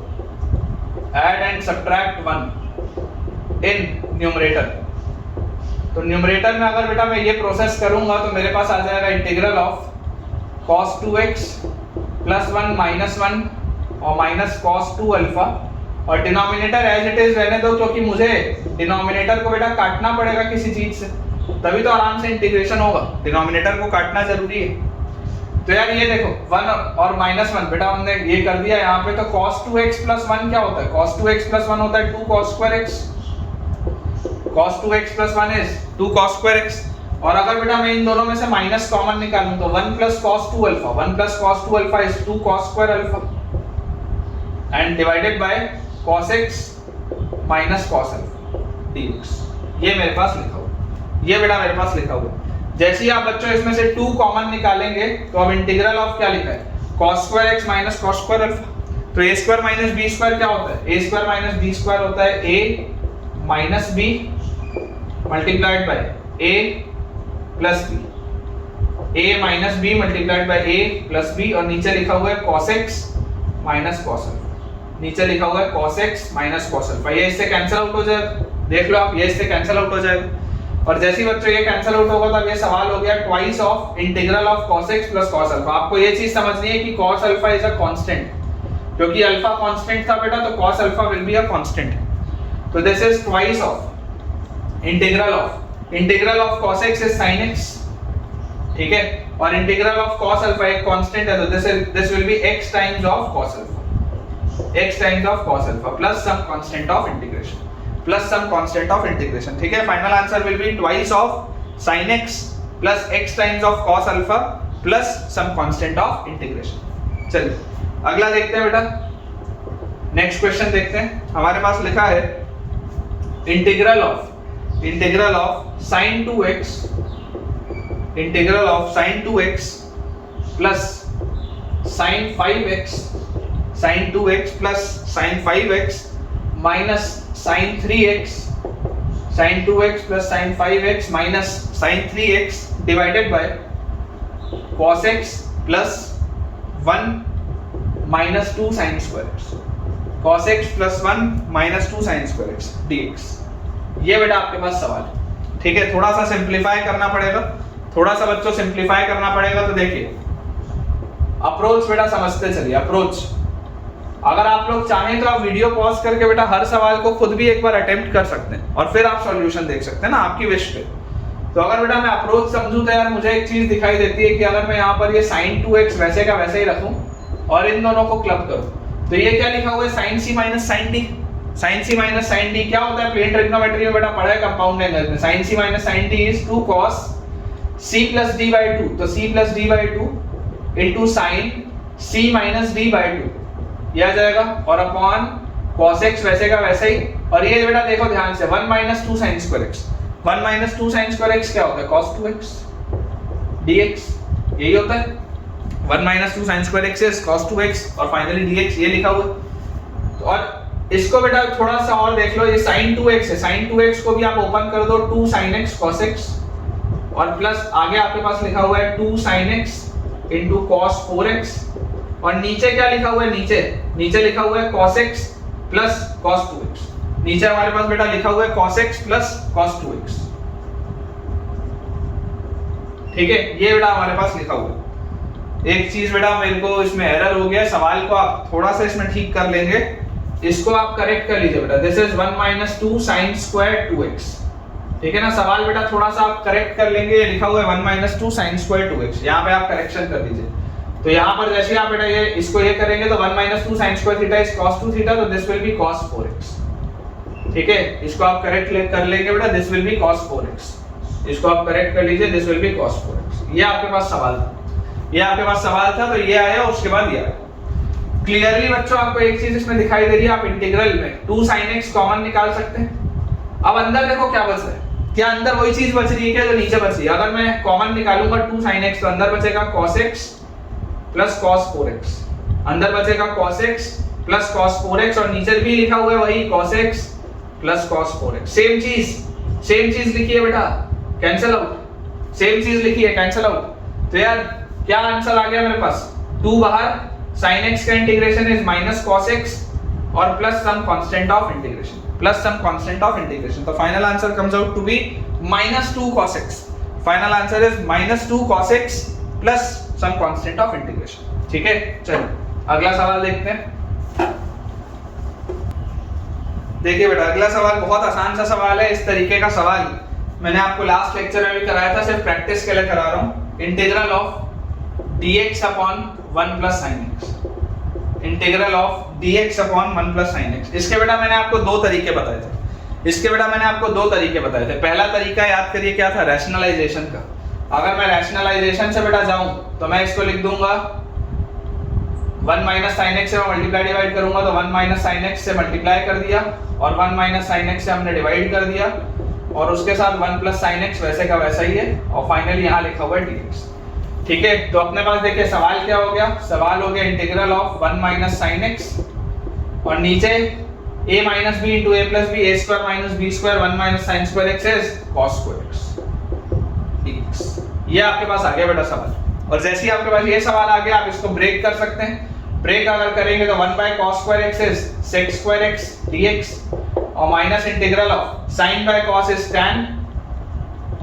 add and subtract 1 in numerator, तो न्यूमरेटर में अगर बेटा मैं ये प्रोसेस करूंगा तो मेरे पास आ जाएगा integral of cos 2x plus 1 minus 1 और माइनस cos 2 अल्फा, और डिनोमिनेटर एज इट इज रहने दो क्योंकि मुझे डिनोमिनेटर को बेटा काटना पड़ेगा किसी चीज से, तभी तो आराम से इंटीग्रेशन होगा। डिनोमिनेटर को काटना जरूरी है। तो यार ये देखो 1 और माइनस 1 बेटा हमने ये कर दिया यहाँ पे, तो cos 2x प्लस 1 क्या होता है? cos 2x प्लस 1 होता है 2 cos square x। cos 2x plus 1 is 2 cos square x। और अगर बेटा मैं इन दोनों में से माइनस कॉमन निकालूं तो 1 plus cos 2 alpha, 1 plus cos 2 alpha is 2 cos square alpha and divided by cos x minus cos alpha dx। ये मेरे पास लिखा हुआ, ये बेटा मेरे पास लिखा हुआ। जैसे ही आप बच्चों इसमें से 2 कॉमन निकालेंगे तो अब इंटीग्रल ऑफ क्या लिखा है? cos square x minus cos square alpha. तो a square minus b square क्या होता है? a square minus b square होता है a minus b multiplied by a plus b, a minus b multiplied by a plus b, और नीचे लिखा हुआ है cos x minus cos alpha, नीचे लिखा हुआ है cos x minus cos alpha. ये इससे कैंसिल आउट हो जाएगा, देख लो आप, ये इससे कैंसिल आउट हो जाएगा। और जैसे ही बच्चों ये कैंसिल आउट होगा तब ये सवाल हो गया twice of integral of cos x plus cos alpha. आपको ये चीज समझनी है कि cos alpha is a constant, क्योंकि अल्फा कांस्टेंट था बेटा तो cos alpha will be a constant. तो this is twice of integral of cos x is sin x, ठीक है, और इंटीग्रल ऑफ cos अल्फा एक कांस्टेंट है तो this will be x times of cos alpha, x times of cos alpha plus some constant of integration, plus some constant of integration, ठीक है। Final answer will be twice of sin x plus x times of cos alpha plus some constant of integration. चलिए अगला देखते हैं बेटा, next question देखते हैं। हमारे पास लिखा है integral of sin 2x, integral of sin 2x plus sin 5x, sin 2x plus sin 5x minus sin 3x, sin 2x plus sin 5x minus sin 3x divided by cos x plus 1 minus 2 sin square x, cos x plus 1 minus 2 sin square x dx। ये बेटा आपके पास सवाल, ठीक है। थोड़ा सा simplify करना पड़ेगा, थोड़ा सा बच्चों सिंप्लीफाई करना पड़ेगा। तो देखिए अप्रोच बेटा समझते चलिए। अप्रोच अगर आप लोग चाहें तो आप वीडियो पॉज करके बेटा हर सवाल को खुद भी एक बार अटेम्प्ट कर सकते हैं और फिर आप सॉल्यूशन देख सकते हैं ना, आपकी विश पे। तो अगर बेटा मैं अप्रोच समझूं तो यार मुझे एक चीज दिखाई देती है कि अगर मैं यहाँ पर ये sin 2x वैसे का वैसे ही रखूं और इन दोनों को क्लब करूं तो ये क्या लिखा हुआ है? sin c minus sin d। sin c minus sin d क्या होता है? प्लेन ट्रिग्नोमेट्री में बेटा पढ़ा है कंपाउंड एंगल में। sin c minus sin d is 2 cos c plus d by 2, तो c plus d by 2 into sin c minus d by 2 ये आ जाएगा, और अपॉन cos x वैसे का वैसे ही। और ये बेटा देखो ध्यान से 1 minus 2 sin square x, 1 minus 2 sin square x क्या होता है? cos 2x dx, यही होता है। 1 minus 2 sin square x is cos 2x और फाइनली dx ये लिखा हुआ है। और इसको बेटा थोड़ा सा और देख लो, ये sin 2x है, sin 2x को भी आप ओपन कर दो 2 sin x cos x, और प्लस आगे आपके पास लिखा हुआ है 2 sin x into cos 4x, और नीचे क्या लिखा हुआ है? नीचे लिखा हुआ है cos x plus cos 2x। नीचे हमारे पास बेटा लिखा हुआ है cos x plus cos 2x, ठीक है। ये बेटा हमारे पास लिखा हुआ है। एक चीज बेटा मेरे को इसमें एरर हो गया, सवाल को आप थोड़ा सा इसमें ठीक कर लेंगे, इसको आप करेक्ट कर लीजिए बेटा। This is 1 minus 2 sin square 2x, ठीक है ना। सवाल बेटा थोड़ा सा आप करेक्ट कर लेंगे, ये लिखा हुआ है 1 माइनस 2 sin स्क्वायर 2x, यहाँ पे आप करेक्शन कर दीजिए। तो यहाँ पर जैसे आप बेटा ये इसको ये करेंगे तो 1 minus 2 sin square theta is cos 2 theta, तो this will be cos 4x, ठीक है। इसको आप करेक्ट कर लेंगे बेटा, this will be cos 4x, इसको आप करेक्ट कर लीजिए, this will be cos 4x। ये आपके पास सवाल था, ये आपके पास सवाल था, तो ये आया, उसके बाद ये आया। क्लियरली बच्चों आपको एक चीज इसमें दिखाई दे रही है, आप इंटीग्रल में 2 sin x कॉमन निकाल सकते हैं। अब अंदर देखो क्या बच रहा है, क्या अंदर वही चीज बच रही है क्या जो नीचे बच रही है? अगर मैं कॉमन निकालूंगा 2 sin x तो अंदर बचेगा cos x plus cos 4x, अंदर बचेगा cos x plus cos 4x और नीचे भी लिखा हुआ है वही cos x plus cos 4x। Same चीज लिखी है बेटा, कैंसिल आउट, सेम चीज लिखी है, कैंसिल आउट। तो यार क्या आंसर आ गया मेरे पास, 2 बाहर, sin x का integration is minus cos x और plus some constant of integration, plus some constant of integration. तो final answer comes out to be -2 cos x। Final answer is -2 cos x plus some constant of integration. ठीक है, चलो अगला सवाल देखते हैं। देखिए बेटा अगला सवाल बहुत आसान सा सवाल है। इस तरीके का सवाल मैंने आपको लास्ट लेक्चर में भी कराया था, सिर्फ प्रैक्टिस के लिए करा रहा हूं। Integral of dx upon 1 plus sin x, integral of dx upon 1 plus sin x। इसके बेटा मैंने आपको दो तरीके बताए थे। पहला तरीका याद करिए क्या था, रैशनलाइजेशन का। अगर मैं रैशनलाइजेशन से बेटा जाऊं तो मैं इसको लिख दूंगा 1 माइनस साइन एक्स से मैं मल्टीप्लाई डिवाइड करूंगा तो 1 माइनस साइन एक्स से मल्टीप्लाई कर दिया और 1 माइनस साइन एक्स से हमने डिवाइड कर दिया और उसके साथ 1 प्लस साइन एक्स वैसे का वैसा ही है और फाइनली यहाँ लिखा हुआ है dx। ठीक है, तो अपने पास देखिए सवाल क्या हो गया, सवाल हो गया integral of 1 minus sine X और नीचे a minus B into A plus B, A square minus B square 1 minus sine square X is cos square X dx। ये आपके पास आ गया बेटा सवाल। और जैसे ही आपके पास ये सवाल आ गया आप इसको ब्रेक कर सकते हैं। ब्रेक अगर करेंगे तो 1 बाय cos स्क्वायर x इज sec स्क्वायर x dx और minus integral of sin by cos इज tan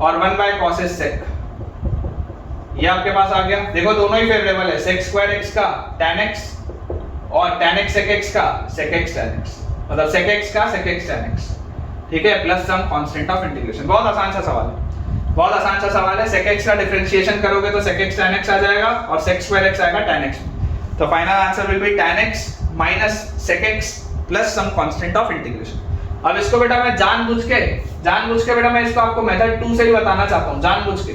और 1 बाय cos इज sec। ये आपके पास आ गया। देखो दोनों ही फेवरेबल है, sec स्क्वायर x का tan x और tan x sec x का sec x tan x, मतलब sec x का sec x tan x। ठीक है, plus some constant of integration. बहुत आसान सा सवाल है। sec x का डिफरेंशिएशन करोगे तो sec x tan x आ जाएगा और sec स्क्वायर x आएगा tan x। तो final answer will be tan x minus sec x plus some constant of integration. अब इसको बेटा मैं जानबूझ के बेटा मैं इसको आपको मेथड 2 से ही बताना चाहता हूं, जानबूझ के।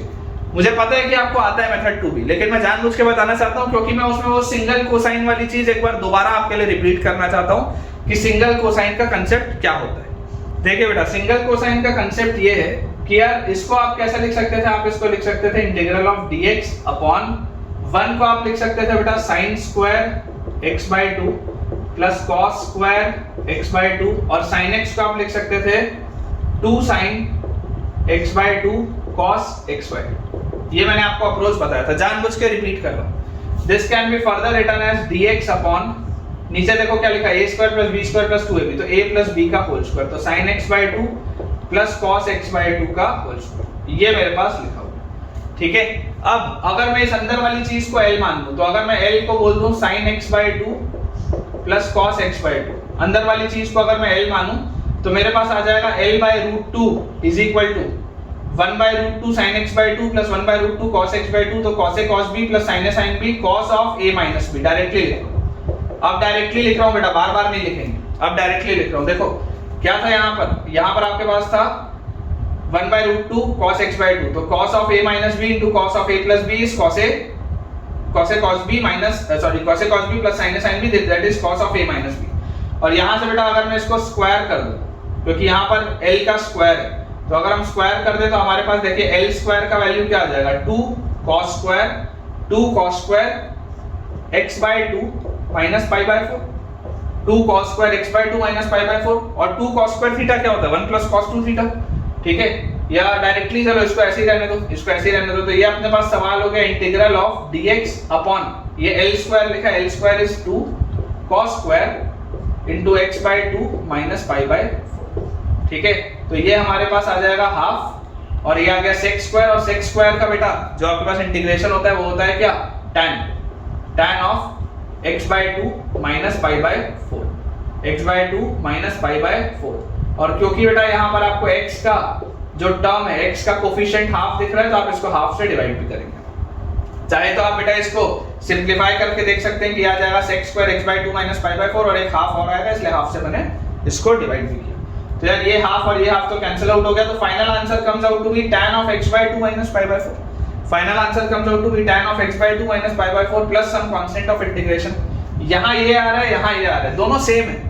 मुझे पता है कि आपको आता है मेथड 2 भी, लेकिन मैं जानबूझ के बताना चाहता हूं क्योंकि मैं उसमें वो सिंगल कोसाइन वाली चीज एक बार दोबारा आपके लिए रिपीट करना चाहता हूं कि सिंगल कोसाइन का कांसेप्ट क्या होता है। देखिए बेटा सिंगल कोसाइन का कांसेप्ट ये है कि यार इसको आप कैसे लिख सकते थे, आप इसको लिख सकते थे इंटीग्रल ऑफ dx अपॉन 1 को आप लिख सकते थे बेटा sin square x by 2 plus cos square x by 2 और sin x को आप लिख सकते थे 2 sin x by 2 cos x by 2। ये मैंने आपको अप्रोच बताया था, जानबूझ के रिपीट कर रहा हूं। This can be further written as dx upon, नीचे देखो क्या लिखा है, a square plus b square plus 2ab, तो a प्लस b का होल स्क्वायर, तो sin x by 2 plus cos x by 2 का होल स्क्वायर। ये मेरे पास लिखा हुआ। ठीक है, अब अगर मैं इस अंदर वाली चीज को L मान लूं तो अगर मैं L को बोल दूं sin x by 2 plus cos x by 2, अंदर वाली चीज को अगर मैं L मानूं तो मेरे पास आ जाएगा L by root 2 is equal to 1 by root 2 sin x by 2 plus 1 by root 2 cos x by 2, तो cos a cos b plus sin a sin b cos of a minus b। Directly लिख रहा हूं, अब directly लिख रहा हूं बेटा, बार बार नहीं लिखेंगे, अब डायरेक्टली लिख रहा हूं। देखो क्या था यहाँ पर आपके पास था 1 by root 2 cos x by 2, तो cos of a minus b into cos of a plus b is cos a cos b minus cos a cos b plus sin a sin b, that is cos of a minus b। और यहाँ से बेटा अगर मैं इसको square कर दूं क्योंकि यहाँ पर l का स्क्वायर है, तो अगर हम स्क्वायर कर दे तो हमारे पास देखिए l स्क्वायर का वैल्यू क्या आ जाएगा 2 cos square x by 2 minus pi by 4, 2 cos square x by 2 minus pi by 4 और 2 cos स्क्वायर थीटा क्या होता है 1 plus cos 2 थीटा। ठीक है, या डायरेक्टली चलो इसको ऐसे ही रहने दो, तो ये अपने पास सवाल हो गया इंटीग्रल ऑफ dx अपॉन, ये l स्क्वायर लिखा है, l square is 2 cos square into x by 2 minus pi by 4। ठीक है, तो ये हमारे पास आ जाएगा हाफ और ये आ गया sec स्क्वायर, और sec स्क्वायर का बेटा जो आपके पास इंटीग्रेशन होता है वो होता है क्या tan of x by 2 minus pi by 4, x by 2 minus pi by 4। और क्योंकि बेटा यहाँ पर आपको x का जो टर्म है, x का कोफिशिएंट हाफ दिख रहा है, तो आप इसको हाफ से डिवाइड भी करेंगे। चाहे तो आप बेटा इसको सिंपलीफाई करके देख सकते हैं कि आ जाएगा sec square x by 2 minus pi by 4 और एक हाफ और आएगा, इसलिए हाफ से मैंने इसको डिवाइड भी किया। तो यार ये हाफ और ये हाफ तो कैंसिल आउट हो गया, तो final answer comes out to be tan of x by 2 minus pi by 4। Final answer comes out to be tan of x by 2 minus pi by 4 plus some constant of integration. यहाँ ये आ रहा है, यहाँ ये आ रहा है, दोनों सेम है।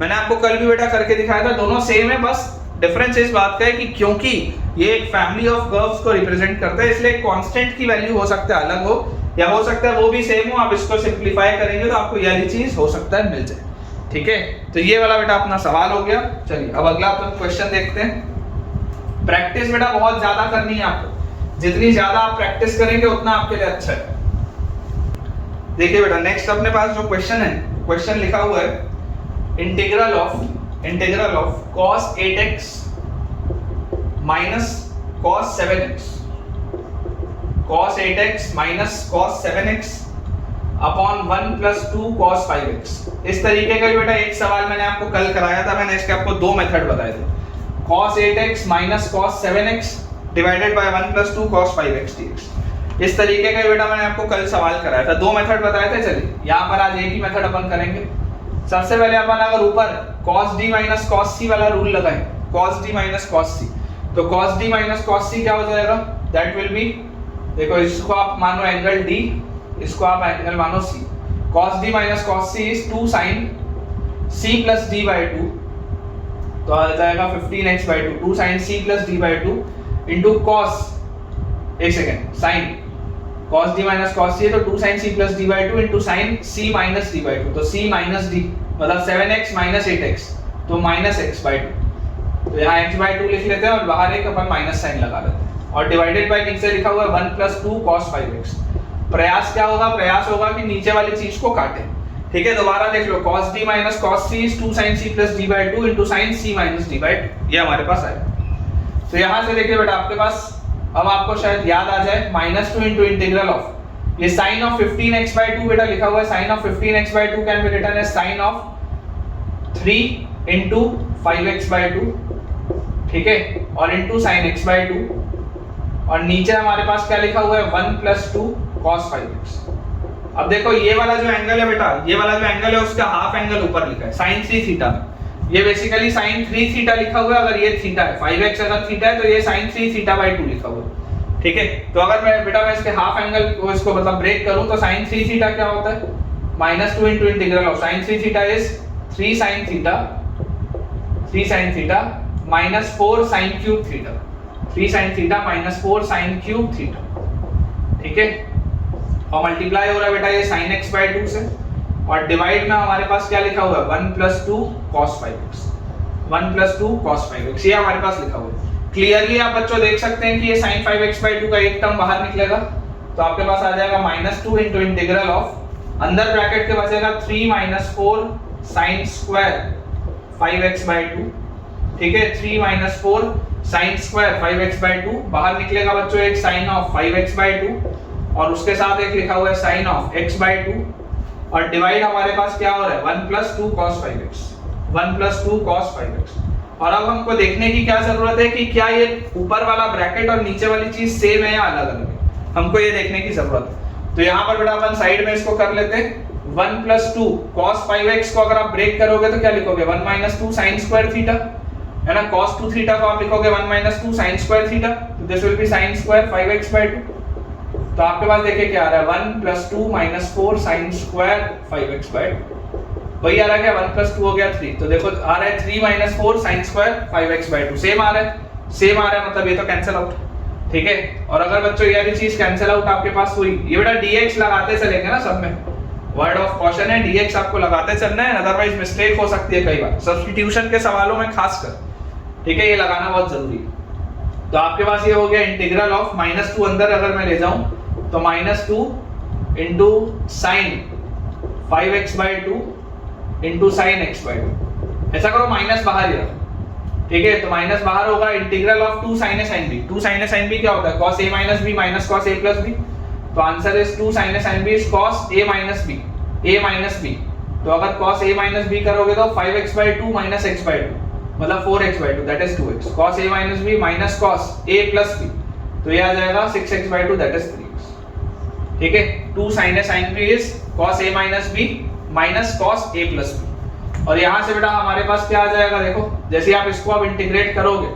मैंने आपको कल भी बेटा करके दिखाया था, दोनों सेम है, बस डिफरेंस इस बात का है कि क्योंकि ये एक फैमिली ऑफ कर्व्स को रिप्रेजेंट करता है, इसलिए कांस्टेंट की वैल्यू हो सकता है अलग हो, या हो सकता है वो भी सेम हो, आप इसको सिंप्लीफाई करेंगे तो आपको ये वाली चीज हो सकता है मिल जाए। ठीक है, तो ये वाला बेटा अपना सवाल हो गया। चलिए अब अगला अपन क्वेश्चन देखते हैं। प्रैक्टिस बेटा बहुत ज्यादा करनी है आपको, जितनी ज्यादा आप प्रैक्टिस करेंगे उतना आपके लिए अच्छा है। देखिए बेटा नेक्स्ट अपने पास जो क्वेश्चन है, क्वेश्चन लिखा हुआ है integral of cos 8x minus cos 7x, cos 8x minus cos 7x upon 1 plus 2 cos 5x। इस तरीके का बेटा एक सवाल मैंने आपको कल कराया था, मैंने इसके आपको दो मेथड बताए थे, cos 8x minus cos 7x divided by 1 plus 2 cos 5x dx। इस तरीके का बेटा मैंने आपको कल सवाल कराया था, दो मेथड बताए थे। चलिए यहाँ पर आज एक ही मेथड अपन करेंगे। सबसे पहले अपन अगर ऊपर cos d minus cos c वाला रूल लगाएं, cos d minus cos c, तो cos d minus cos c क्या हो जाएगा, दैट विल बी, देखो इसको आप मानो एंगल d, इसको आप एंगल मानो c, cos d minus cos c is 2 sin c plus d by 2, तो आ जाएगा 15x by 2, 2 sin c plus d by 2 into cos, एक second, sin cos d minus cos c है तो 2 sin c plus d by 2 into sin c minus d by 2, तो c minus d मतलब 7x minus 8x, तो minus x by 2, तो यहाँ x by 2 लिख लेते हैं और बाहर एक अपन माइनस साइन लगा देते हैं, और डिवाइडेड बाय नीचे लिखा हुआ है 1 प्लस 2 cos 5x। प्रयास क्या होगा, प्रयास होगा कि नीचे वाली चीज को काटे। ठीक है, दोबारा देख लो, cos d minus cos c is 2 sin c plus d by 2 into sin c minus d by 2, ये हमारे पास आएगा। तो यहाँ से देखिए बेटा आपके पास, अब आपको शायद याद आ जाए, -2 इनटू इंटीग्रल ऑफ, ये sin ऑफ 15x बाय 2 बेटा लिखा हुआ है, sin of 15x by 2 can be written as sin of 3 into 5x by 2, ठीक है, और इनटू sin x बाय 2, और नीचे हमारे पास क्या लिखा हुआ है 1 प्लस 2 cos 5x। अब देखो ये वाला जो एंगल है बेटा, ये वाला जो एंगल है उसका हाफ एंगल ऊपर लिखा है sin 3 थीटा, ये बेसिकली sin 3 थीटा लिखा हुआ है। अगर ये थीटा है, 5x अगर थीटा है तो ये sin 3 थीटा बाय 2 लिखा हुआ है। ठीक है, तो अगर मैं बेटा मैं इसके हाफ एंगल को इसको मतलब ब्रेक करूं तो sin 3 थीटा क्या होता है, -2 into integral of sin 3 theta is 3 sin theta minus 4 sin cube theta, 3 sin theta minus 4 sin cube theta. ठीक है, और मल्टीप्लाई हो रहा है बेटा ये sin x बाय 2 से, और डिवाइड में हमारे पास क्या लिखा हुआ है 1 plus 2 cos 5x, 1 plus 2 cos 5x, ये हमारे पास लिखा हुआ है। क्लियरली आप बच्चों देख सकते हैं कि ये sin 5x बाय 2 का एक टर्म बाहर निकलेगा, तो आपके पास आ जाएगा -2 इनटू इंटीग्रल ऑफ, अंदर ब्रैकेट के बचेगा 3 minus 4 sin square 5x by 2। ठीक है, 3 minus 4 sin square 5x by 2, बाहर निकलेगा बच्चों एक sin ऑफ 5x बाय 2, और उसके साथ एक लिखा हुआ है sin ऑफ x बाय 2, और डिवाइड हमारे पास क्या हो रहा है 1 plus 2 cos 5x, 1 plus 2 cos 5x। और अब हमको देखने की क्या जरूरत है कि क्या ये ऊपर वाला ब्रैकेट और नीचे वाली चीज सेम है या अलग अलग है, हमको ये देखने की जरूरत है। तो यहाँ पर बेटा अपन साइड में इसको कर लेते हैं, 1 प्लस 2 cos 5x को अगर आप ब्रेक करोगे तो क्या लिखोगे 1 माइनस 2 sin स्क्वायर थीटा, है ना, cos 2 थीटा को आप लिखोगे 1 माइनस 2 sin स्क्वायर थीटा, तो this will be sin square 5x by 2। तो आपके पास देखिए क्या आ रहा है 1 plus 2 minus 4 sin square 5x by 2, वही आ रहा है क्या, 1 प्लस 2 हो गया 3, तो देखो आ रहा है 3 minus 4 sin square 5x by 2, same आ रहा है, सेम आ रहा है, मतलब ये तो कैंसिल आउट। ठीक है, और अगर बच्चों ये वाली चीज कैंसिल आउट आपके पास हुई, ये बेटा dx लगाते चलेंगे ना सब में, वर्ड ऑफ कॉशन है, dx आपको लगाते चलना है, अदरवाइज मिस्टेक हो सकती है कई बार सब्स्टिट्यूशन के सवालों में खासकर। ठीक है, ये लगाना बहुत जरूरी है। तो आपके पास ये हो गया इंटीग्रल ऑफ -2 अंदर अगर मैं ले जाऊं तो -2 into sin 5x by 2 into sin x by 2, ऐसा करो माइनस बाहर ही रखो। ठीक है, तो माइनस बाहर होगा, integral of 2 sin a sin b, 2 sin a sin b क्या होता है cos a minus b minus cos a plus b, तो answer is 2 sin a sin b is cos a minus b, a minus b, तो अगर cos a minus b करोगे तो 5x by 2 minus x by 2 मतलब 4x by 2 that is 2x, cos a minus b minus cos a plus b, तो ये आ जाएगा 6x by 2 that is 3x। ठीक है, 2 sin a sin b is cos a minus b minus cos a plus b, और यहां से बेटा हमारे पास क्या आ जाएगा, देखो जैसे आप इसको अब इंटीग्रेट करोगे,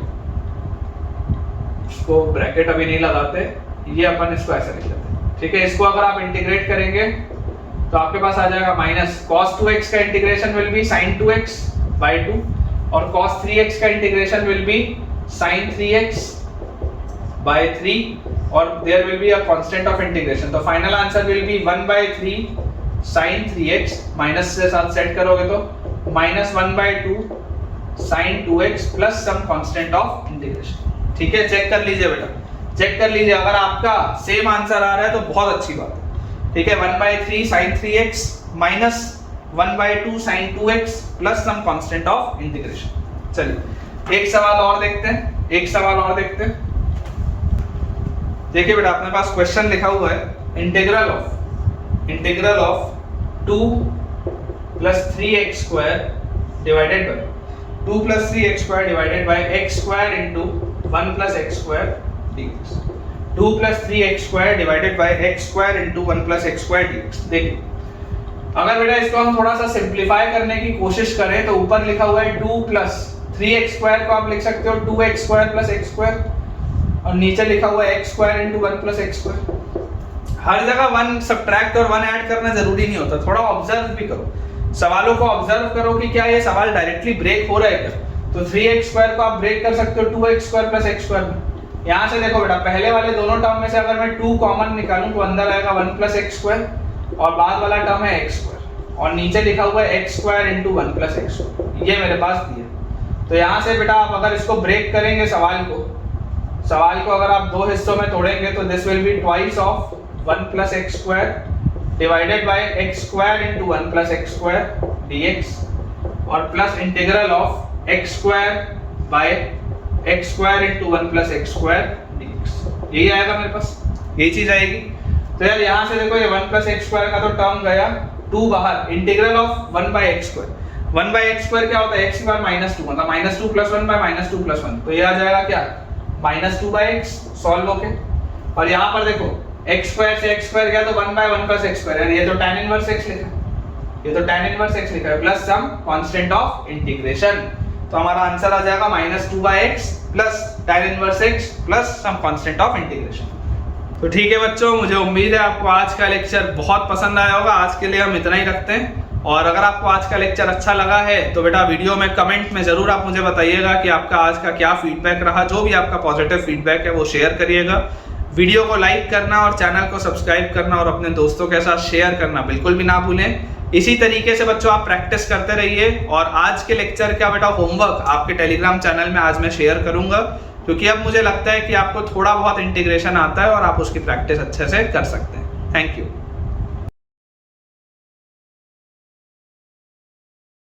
इसको ब्रैकेट अभी नहीं लगाते, ये अपन इसको ऐसे लिख लेते हैं। ठीक है, इसको अगर आप इंटीग्रेट करेंगे तो आपके पास आ जाएगा माइनस cos 2x का integration will be sin 2x by 2 और cos 3x का integration will be sin 3x by 3 और there will be a constant of integration, तो final answer will be 1/3 sin 3x, minus से साथ set करोगे तो -1/2 sin 2x plus some constant of integration. ठीक है, चेक कर लीजिए बेटा, चेक कर लीजिए, अगर आपका सेम आंसर आ रहा है तो बहुत अच्छी बात है। ठीक है, 1/3 sin 3x माइनस 1/2 sin 2x plus some constant of integration. चलिए एक सवाल और देखते हैं, एक सवाल और देखते हैं। देखिए बेटा, अपने पास क्वेश्चन लिखा हुआ है, integral of 2 + 3x square divided by 2 + 3x square divided by x square into 1 + x square dx, 2 + 3x square divided by x square into 1 + x square dx। देखिए अगर बेटा इसको हम थोड़ा सा सिंपलीफाई करने की कोशिश करें तो ऊपर लिखा हुआ है 2 + 3x स्क्वायर को आप लिख सकते हो 2x स्क्वायर + x स्क्वायर, और नीचे लिखा हुआ है x square into 1 + x square. हर जगह 1 सब्ट्रैक्ट और 1 ऐड करना जरूरी नहीं होता, थोड़ा ऑब्जर्व भी करो, सवालों को ऑब्जर्व करो कि क्या ये सवाल डायरेक्टली ब्रेक हो रहा है क्या। तो 3x स्क्वायर को आप ब्रेक कर सकते हो 2x स्क्वायर + x स्क्वायर में। यहाँ से देखो बेटा, पहले वाले दोनों टर्म में से अगर मैं 2 कॉमन निकालूं तो अंदर आएगा 1 + x स्क्वायर, और बाद वाला टर्म है x स्क्वायर, और नीचे लिखा हुआ है x square into 1 + x square, ये मेरे पास दिया। तो यहाँ से बेटा आप अगर इसको ब्रेक करेंगे सवाल को अगर आप दो हिस्सों में तोड़ेंगे तो this will be twice of 1 + x square divided by x square into 1 + x square dx, और plus integral of x square by x square into 1 + x square dx। यही आएगा मेरे पास, यही चीज आएगी। तो यार यहाँ से देखो ये 1 + x स्क्वायर का तो टर्म गया, 2 बाहर, integral of 1/x square, 1/x square क्या होता है, x की पावर -2, मतलब -2 + 1 / -2 + 1, तो ये आ जाएगा क्या -2/x सॉल्व होके। और यहाँ पर देखो x स्क्वायर से x स्क्वायर गया तो 1/1 + x स्क्वायर, ये तो tan इनवर्स x लिखा है, ये तो tan इनवर्स x लिखा है, plus some constant of integration. तो हमारा आंसर आ जाएगा -2/x plus tan inverse x plus some constant of integration. तो ठीक है बच्चों, मुझे उम्मीद है आपको आज का लेक्चर बहुत पसंद आया होगा। आज के लिए हम इतना ही रखते हैं, और अगर आपको आज का लेक्चर अच्छा लगा है तो बेटा वीडियो में कमेंट में जरूर आप मुझे बताइएगा कि आपका आज का क्या फीडबैक रहा। जो भी आपका पॉजिटिव फीडबैक है वो शेयर करिएगा। वीडियो को लाइक करना और चैनल को सब्सक्राइब करना और अपने दोस्तों के साथ शेयर करना बिल्कुल भी ना भूलें। इसी तरीके से बच्चों आप प्रैक्टिस करते रहिए, और आज के लेक्चर का बेटा होमवर्क आपके टेलीग्राम चैनल में आज मैं शेयर करूंगा, क्योंकि अब मुझे लगता है कि आपको थोड़ा बहुत इंटीग्रेशन आता है और आप उसकी प्रैक्टिस अच्छे से कर सकते हैं। Thank you.